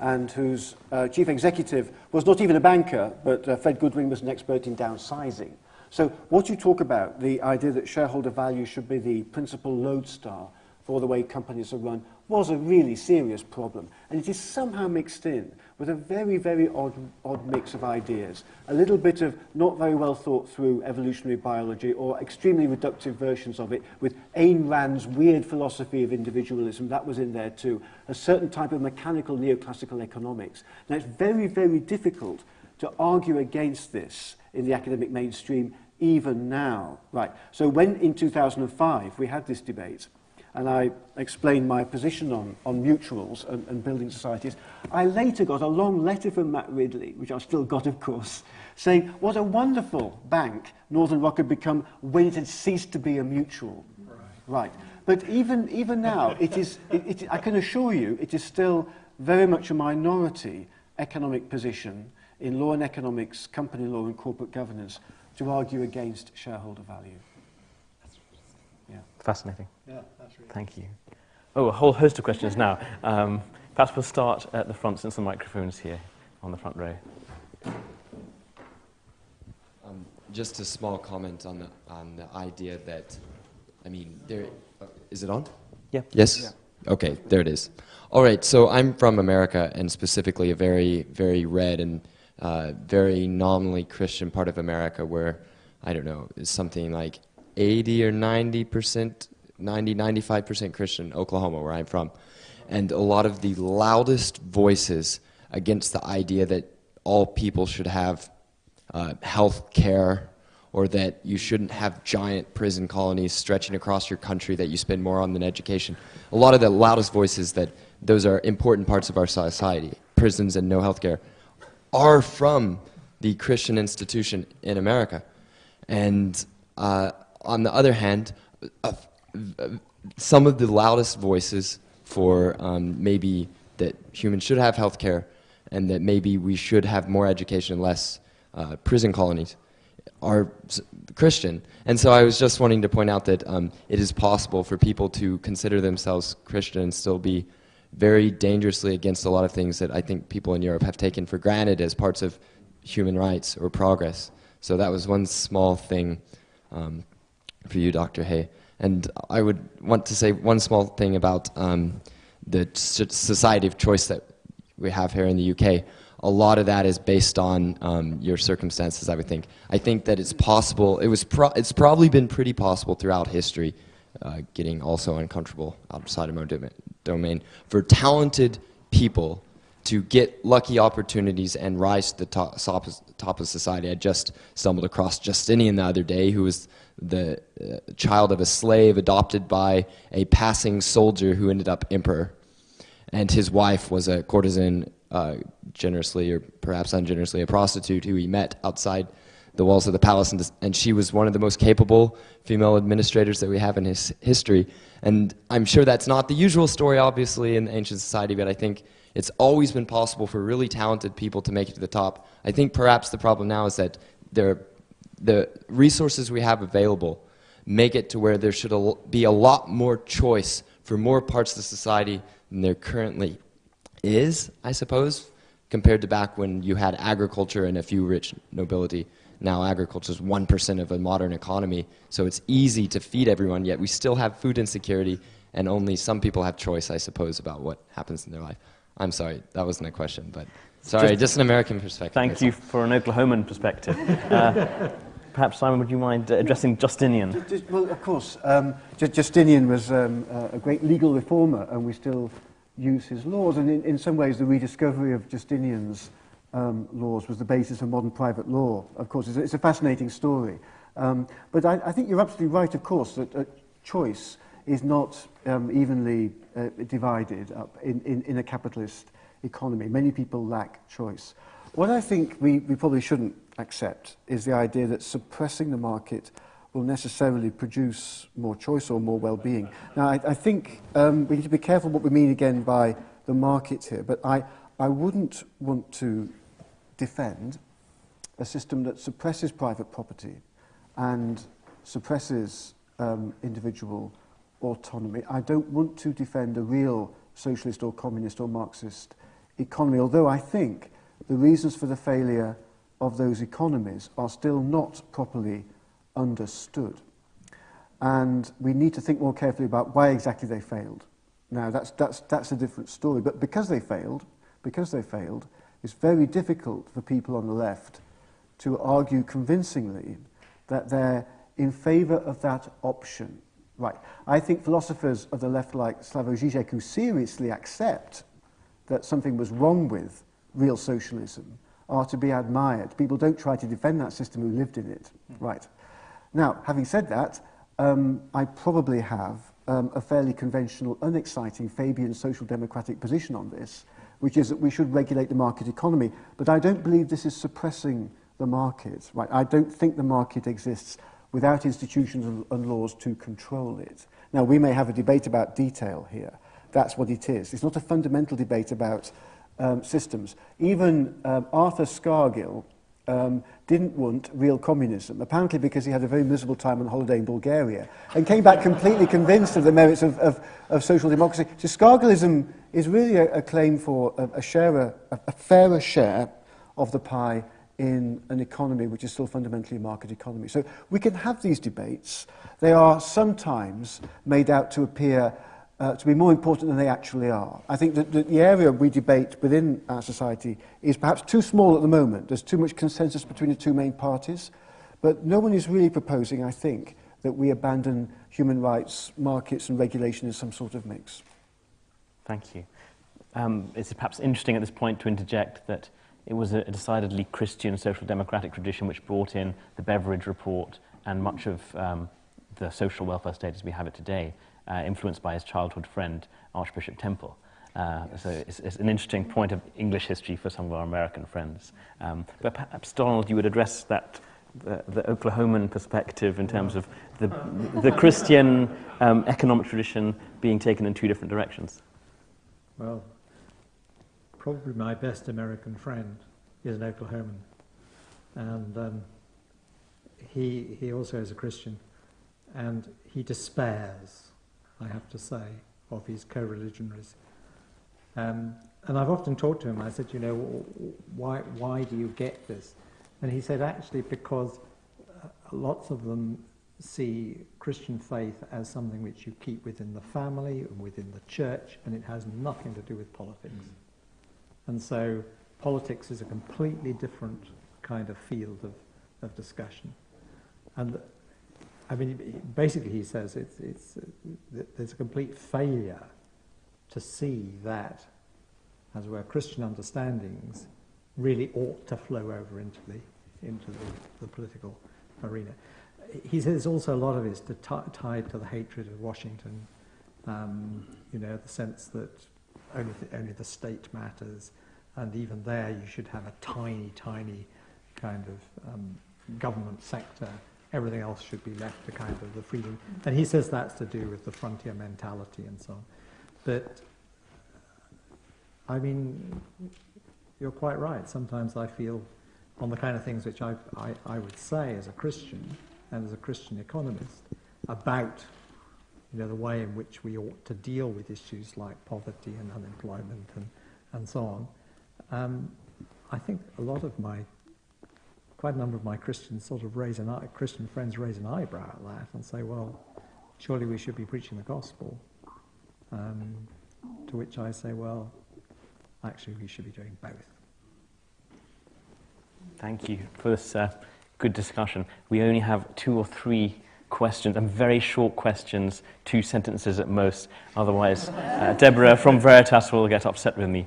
S3: and whose chief executive was not even a banker, but Fred Goodwin was an expert in downsizing. So what you talk about, the idea that shareholder value should be the principal lodestar for the way companies are run, was a really serious problem. And it is somehow mixed in with a very, very odd mix of ideas. A little bit of not very well thought through evolutionary biology, or extremely reductive versions of it, with Ayn Rand's weird philosophy of individualism, that was in there too. A certain type of mechanical neoclassical economics. Now it's very, very difficult to argue against this in the academic mainstream even now. Right. So when in 2005 we had this debate, and I explained my position on mutuals and building societies, I later got a long letter from Matt Ridley, which I've still got, of course, saying what a wonderful bank Northern Rock had become when it had ceased to be a mutual. Right. But even now, I can assure you, it is still very much a minority economic position in law and economics, company law and corporate governance to argue against shareholder value. Yeah.
S4: Fascinating.
S7: Yeah, that's really
S4: Thank you. Oh, a whole host of questions now. Perhaps we'll start at the front, since the microphone's here on the front row.
S8: Just a small comment on the idea that, I mean, is it on?
S4: Yeah.
S8: Yes?
S3: Yeah.
S8: Okay, there it is. All right, so I'm from America, and specifically a very, very red and very nominally Christian part of America where, I don't know, is something like 80 or 90%, 95% Christian, Oklahoma, where I'm from. And a lot of the loudest voices against the idea that all people should have health care, or that you shouldn't have giant prison colonies stretching across your country that you spend more on than education. A lot of the loudest voices that those are important parts of our society, prisons and no health care, are from the Christian institution in America. And on the other hand, some of the loudest voices for maybe that humans should have health care and that maybe we should have more education and less prison colonies are Christian. And so I was just wanting to point out that it is possible for people to consider themselves Christian and still be very dangerously against a lot of things that I think people in Europe have taken for granted as parts of human rights or progress. So that was one small thing for you, Dr. Hay. And I would want to say one small thing about the society of choice that we have here in the UK. A lot of that is based on your circumstances, I would think. I think that it's possible, it's probably been pretty possible throughout history, getting also uncomfortable outside of my domain, for talented people to get lucky opportunities and rise to the top of society. I just stumbled across Justinian the other day, who was the child of a slave adopted by a passing soldier who ended up emperor. And his wife was a courtesan, generously or perhaps ungenerously a prostitute who he met outside the walls of the palace, and she was one of the most capable female administrators that we have in his history. And I'm sure that's not the usual story, obviously, in ancient society, but I think it's always been possible for really talented people to make it to the top. I think perhaps the problem now is that the resources we have available make it to where there should be a lot more choice for more parts of the society than there currently is, I suppose, compared to back when you had agriculture and a few rich nobility. Now agriculture is 1% of a modern economy, so it's easy to feed everyone, yet we still have food insecurity and only some people have choice, I suppose, about what happens in their life. I'm sorry, that wasn't a question, but sorry, just an American perspective.
S4: Thank you for an Oklahoman perspective. Perhaps, Simon, would you mind addressing Justinian?
S3: Well, of course. Justinian was a great legal reformer, and we still use his laws. And in some ways, the rediscovery of Justinian's laws was the basis of modern private law. Of course, it's a fascinating story. But I think you're absolutely right, of course, that choice is not evenly divided up in a capitalist economy. Many people lack choice. What I think we probably shouldn't accept is the idea that suppressing the market will necessarily produce more choice or more well-being. Now, I think we need to be careful what we mean again by the market here, but I wouldn't want to defend a system that suppresses private property and suppresses individual autonomy. I don't want to defend a real socialist or communist or Marxist economy, although I think the reasons for the failure of those economies are still not properly understood. And we need to think more carefully about why exactly they failed. Now, that's a different story. But because they failed, it's very difficult for people on the left to argue convincingly that they're in favor of that option. Right. I think philosophers of the left like Slavoj Žižek, who seriously accept that something was wrong with real socialism, are to be admired. People don't try to defend that system who lived in it. Right. Now, having said that, I probably have a fairly conventional, unexciting Fabian social democratic position on this, which is that we should regulate the market economy. But I don't believe this is suppressing the market. Right. I don't think the market exists without institutions and laws to control it. Now, we may have a debate about detail here. That's what it is. It's not a fundamental debate about systems. Even Arthur Scargill didn't want real communism, apparently because he had a very miserable time on holiday in Bulgaria, and came back completely convinced of the merits of social democracy. So Scargillism is really a claim for a fairer share of the pie in an economy which is still fundamentally a market economy. So we can have these debates. They are sometimes made out to appear to be more important than they actually are. I think that the area we debate within our society is perhaps too small at the moment. There's too much consensus between the two main parties, but no one is really proposing, I think, that we abandon human rights, markets and regulation in some sort of mix.
S4: Thank you. It's perhaps interesting at this point to interject that it was a decidedly Christian social democratic tradition which brought in the Beveridge Report and much of the social welfare state as we have it today, influenced by his childhood friend, Archbishop Temple. So it's an interesting point of English history for some of our American friends. But perhaps, Donald, you would address that, the Oklahoman perspective in terms of the Christian economic tradition being taken in two different directions.
S2: Well, probably my best American friend is an Oklahoman, and he also is a Christian, and he despairs, I have to say, of his co-religionaries. And I've often talked to him. I said, you know, why do you get this? And he said, actually, because lots of them see Christian faith as something which you keep within the family and within the church, and it has nothing to do with politics. And so politics is a completely different kind of field of discussion. And I mean, basically he says there's a complete failure to see that, as it were, Christian understandings really ought to flow over into the political arena. He says also a lot of it is tied to the hatred of Washington, you know, the sense that only the state matters, and even there you should have a tiny, tiny kind of government sector. Everything else should be left to kind of the freedom. And he says that's to do with the frontier mentality and so on. But, I mean, you're quite right. Sometimes I feel on the kind of things which I would say as a Christian and as a Christian economist about, you know, the way in which we ought to deal with issues like poverty and unemployment and so on. I think quite a number of my Christian friends raise an eyebrow at that and say, well, surely we should be preaching the gospel.
S9: To which I say, well, actually we should be doing both.
S4: Thank you for this good discussion. We only have 2 or 3 questions, and very short questions, 2 sentences at most. Otherwise, Deborah from Veritas will get upset with me.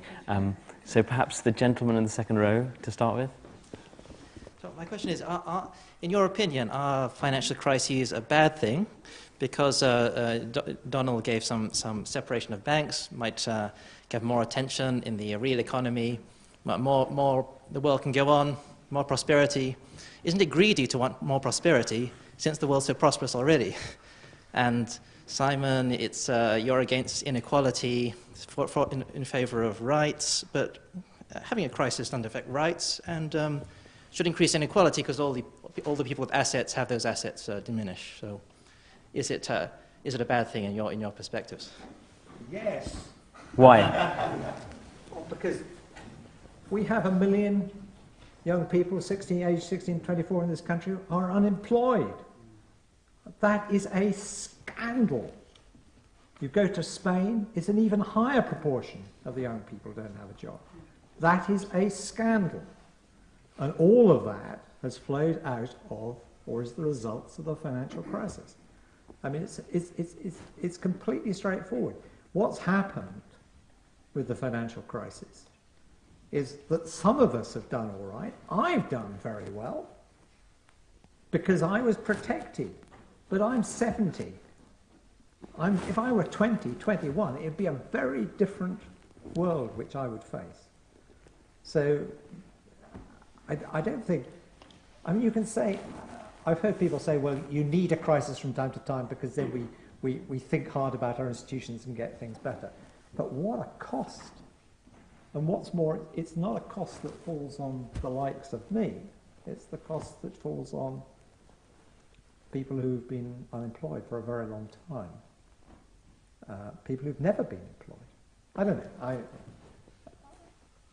S4: So perhaps the gentleman in the second row to start with.
S10: So my question is, in your opinion, are financial crises a bad thing? Because Donald gave some separation of banks, might give more attention in the real economy, more the world can go on, more prosperity. Isn't it greedy to want more prosperity since the world's so prosperous already? And Simon, it's you're against inequality, in favor of rights, but having a crisis doesn't affect rights and should increase inequality because all the people with assets have those assets diminish. So, is it a bad thing in your perspectives?
S9: Yes.
S4: Why?
S9: Well, because we have 1 million young people, aged 16 to 24 in this country, are unemployed. That is a scandal. You go to Spain, it's an even higher proportion of the young people who don't have a job. That is a scandal. And all of that has flowed out of, or is the results of the financial crisis. I mean, it's completely straightforward. What's happened with the financial crisis is that some of us have done all right. I've done very well because I was protected, but I'm 70. If I were 20, 21, it would be a very different world which I would face. So I don't think, I mean, you can say, I've heard people say, well, you need a crisis from time to time because then we think hard about our institutions and get things better. But what a cost. And what's more, it's not a cost that falls on the likes of me, it's the cost that falls on people who've been unemployed for a very long time. People who've never been employed. I don't know.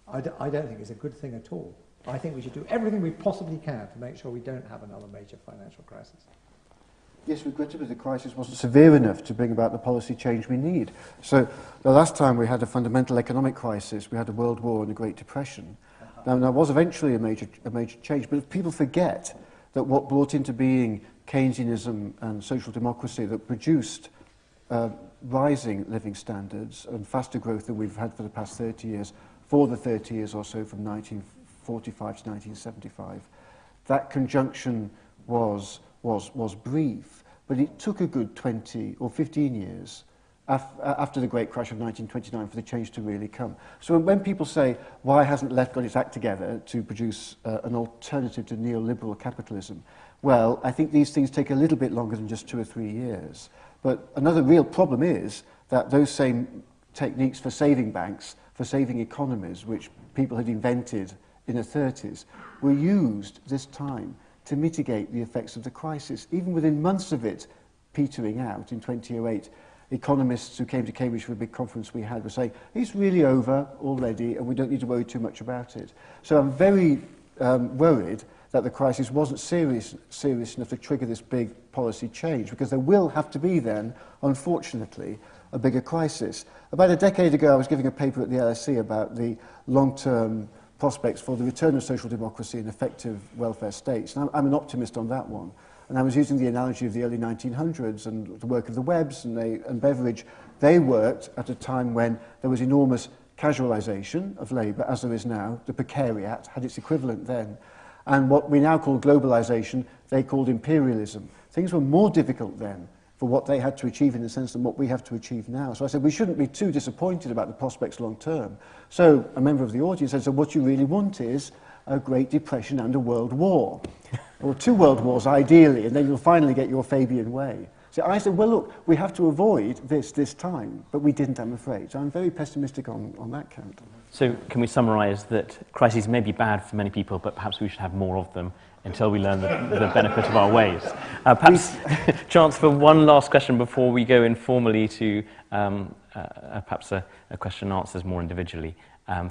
S9: I don't think it's a good thing at all. I think we should do everything we possibly can to make sure we don't have another major financial crisis.
S3: Yes, regrettably the crisis wasn't severe enough to bring about the policy change we need. So the last time we had a fundamental economic crisis, we had a World War and a Great Depression. Now there was eventually a major change, but if people forget that what brought into being Keynesianism and social democracy that produced rising living standards and faster growth than we've had for the past 30 years, for the 30 years or so from 1945 to 1975. That conjunction was brief, but it took a good 20 or 15 years after the great crash of 1929 for the change to really come. So when people say, why hasn't the left got its act together to produce an alternative to neoliberal capitalism? Well, I think these things take a little bit longer than just 2 or 3 years. But another real problem is that those same techniques for saving banks, for saving economies, which people had invented in the 30s, were used this time to mitigate the effects of the crisis. Even within months of it petering out in 2008, economists who came to Cambridge for a big conference we had were saying, it's really over already and we don't need to worry too much about it. So I'm very worried that the crisis wasn't serious enough to trigger this big policy change, because there will have to be then, unfortunately, a bigger crisis. About a decade ago, I was giving a paper at the LSE about the long-term prospects for the return of social democracy and effective welfare states. And I'm an optimist on that one. And I was using the analogy of the early 1900s and the work of the Webbs and Beveridge. They worked at a time when there was enormous casualisation of labour, as there is now. The precariat had its equivalent then. And what we now call globalisation, they called imperialism. Things were more difficult then for what they had to achieve in the sense than what we have to achieve now. So I said, we shouldn't be too disappointed about the prospects long term. So a member of the audience said, so what you really want is a Great Depression and a World War. Or 2 world wars, ideally, and then you'll finally get your Fabian way. So I said, well, look, we have to avoid this time, but we didn't, I'm afraid. So I'm very pessimistic on that count.
S4: So can we summarise that crises may be bad for many people, but perhaps we should have more of them until we learn the benefit of our ways? Perhaps chance for one last question before we go informally to perhaps a question and answers more individually.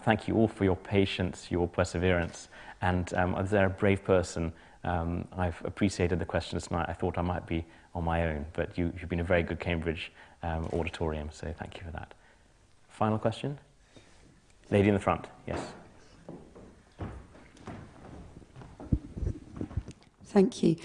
S4: Thank you all for your patience, your perseverance, and as they're a brave person, I've appreciated the questions tonight. I thought I might be on my own, but you've been a very good Cambridge auditorium. So thank you for that. Final question? Lady in the front, yes.
S11: Thank you.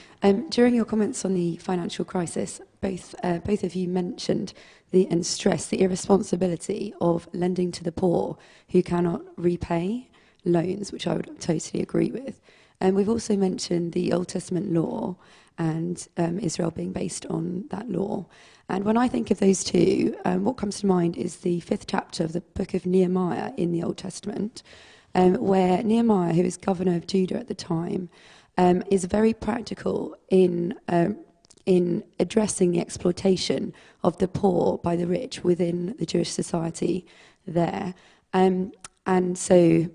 S11: During your comments on the financial crisis, both of you mentioned and stressed the irresponsibility of lending to the poor who cannot repay loans, which I would totally agree with. And we've also mentioned the Old Testament law and Israel being based on that law. And when I think of those two, what comes to mind is the 5th chapter of the book of Nehemiah in the Old Testament, where Nehemiah, who was governor of Judah at the time, is very practical in addressing the exploitation of the poor by the rich within the Jewish society there. And so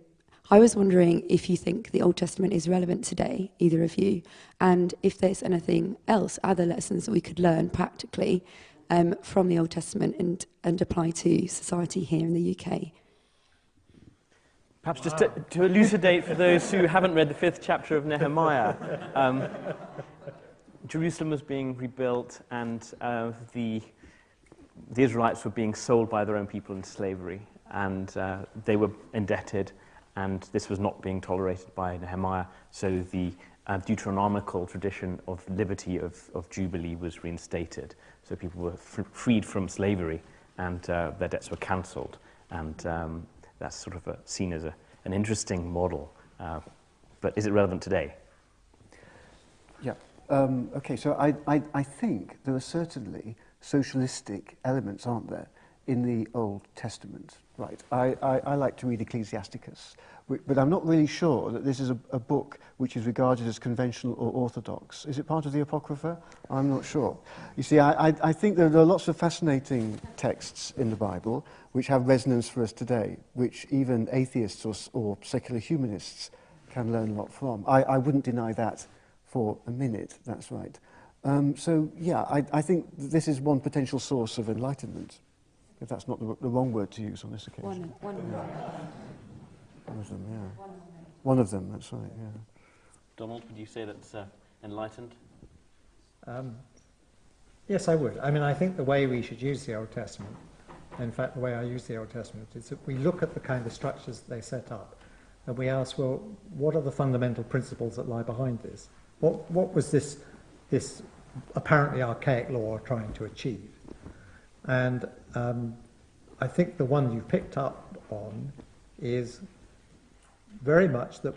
S11: I was wondering if you think the Old Testament is relevant today, either of you, and if there's anything else, other lessons that we could learn practically from the Old Testament and apply to society here in the UK.
S4: Perhaps just to elucidate for those who haven't read the 5th chapter of Nehemiah, Jerusalem was being rebuilt, and the Israelites were being sold by their own people into slavery, and they were indebted, and this was not being tolerated by Nehemiah, so the Deuteronomical tradition of liberty of Jubilee was reinstated. So people were freed from slavery, and their debts were cancelled, and that's sort of seen as an interesting model. But is it relevant today?
S3: Yeah. Okay, so I think there are certainly socialistic elements, aren't there, in the Old Testament. Right. I like to read Ecclesiasticus, but I'm not really sure that this is a book which is regarded as conventional or orthodox. Is it part of the Apocrypha? I'm not sure. You see, I think there are lots of fascinating texts in the Bible which have resonance for us today, which even atheists or secular humanists can learn a lot from. I wouldn't deny that for a minute, that's right. So, yeah, I think this is one potential source of enlightenment, if that's not the wrong word to use on this occasion.
S11: One of them.
S3: One of them, yeah. One of them, that's right, yeah.
S4: Donald, would you say that's enlightened?
S9: Yes, I would. I mean, I think the way we should use the Old Testament, in fact, the way I use the Old Testament, is that we look at the kind of structures that they set up, and we ask, well, what are the fundamental principles that lie behind this? What was this apparently archaic law trying to achieve? And I think the one you picked up on is very much that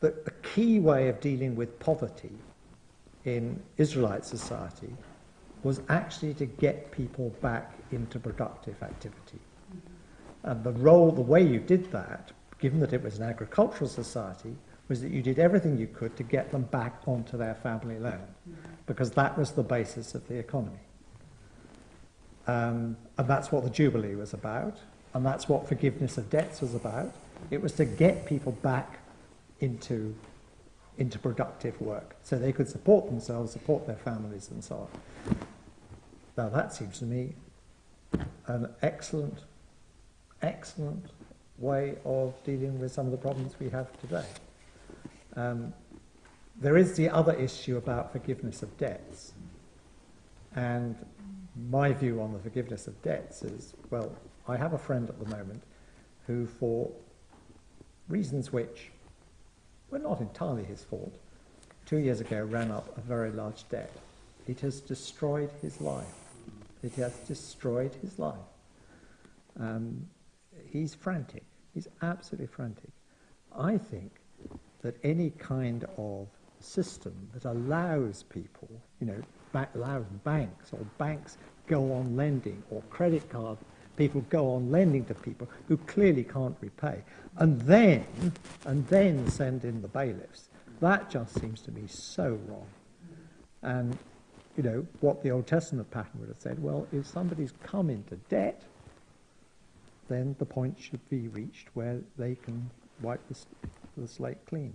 S9: the key way of dealing with poverty in Israelite society was actually to get people back into productive activity. And the way you did that, given that it was an agricultural society, was that you did everything you could to get them back onto their family land, because that was the basis of the economy. And that's what the Jubilee was about, and that's what forgiveness of debts was about. It was to get people back into productive work, so they could support themselves, support their families, and so on. Now that seems to me an excellent way of dealing with some of the problems we have today. There is the other issue about forgiveness of debts, and my view on the forgiveness of debts is, well, I have a friend at the moment who, for reasons which were not entirely his fault, 2 years ago ran up a very large debt. It has destroyed his life. It has destroyed his life. He's frantic. He's absolutely frantic. I think that any kind of system that allows people, allows banks, or banks go on lending, or credit card people go on lending to people who clearly can't repay, and then send in the bailiffs, that just seems to me so wrong. And what the Old Testament pattern would have said, well, if somebody's come into debt, then the point should be reached where they can wipe the slate clean.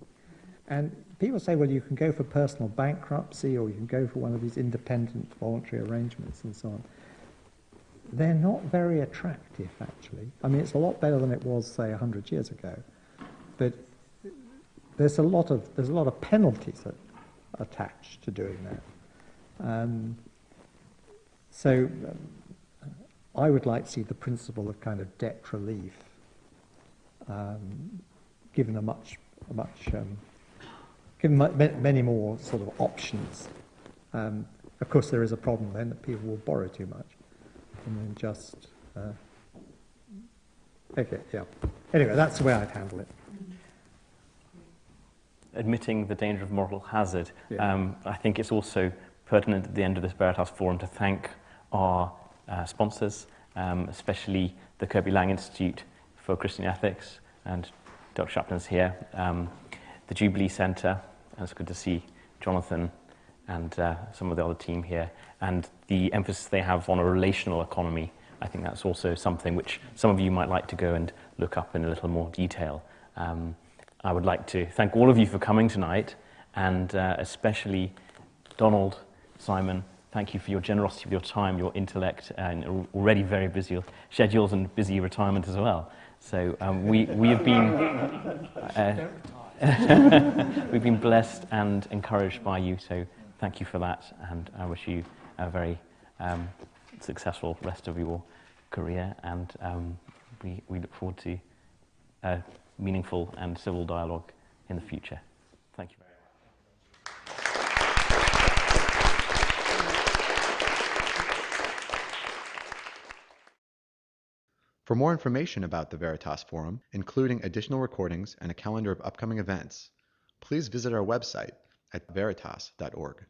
S9: And people say, well, you can go for personal bankruptcy, or you can go for one of these independent voluntary arrangements and so on. They're not very attractive, actually. I mean, it's a lot better than it was, say, 100 years ago. But there's a lot of penalties attached to doing that. So I would like to see the principle of kind of debt relief given given many more sort of options. Of course, there is a problem then that people will borrow too much, and then just okay, yeah. Anyway, that's the way I'd handle it.
S4: Admitting the danger of moral hazard,
S9: Yeah.
S4: I think it's also pertinent at the end of this Veritas Forum to thank our sponsors, especially the Kirby Lang Institute for Christian Ethics, and Dr. Shaplin's here, the Jubilee Centre, and it's good to see Jonathan and some of the other team here, and the emphasis they have on a relational economy. I think that's also something which some of you might like to go and look up in a little more detail. I would like to thank all of you for coming tonight, and especially Donald, Simon, thank you for your generosity with your time, your intellect, and already very busy schedules and busy retirement as well. So we have been we've been blessed and encouraged by you. So thank you for that, and I wish you a very successful rest of your career. And we look forward to meaningful and civil dialogue in the future. Thank you very much.
S1: For more information about the Veritas Forum, including additional recordings and a calendar of upcoming events, please visit our website at veritas.org.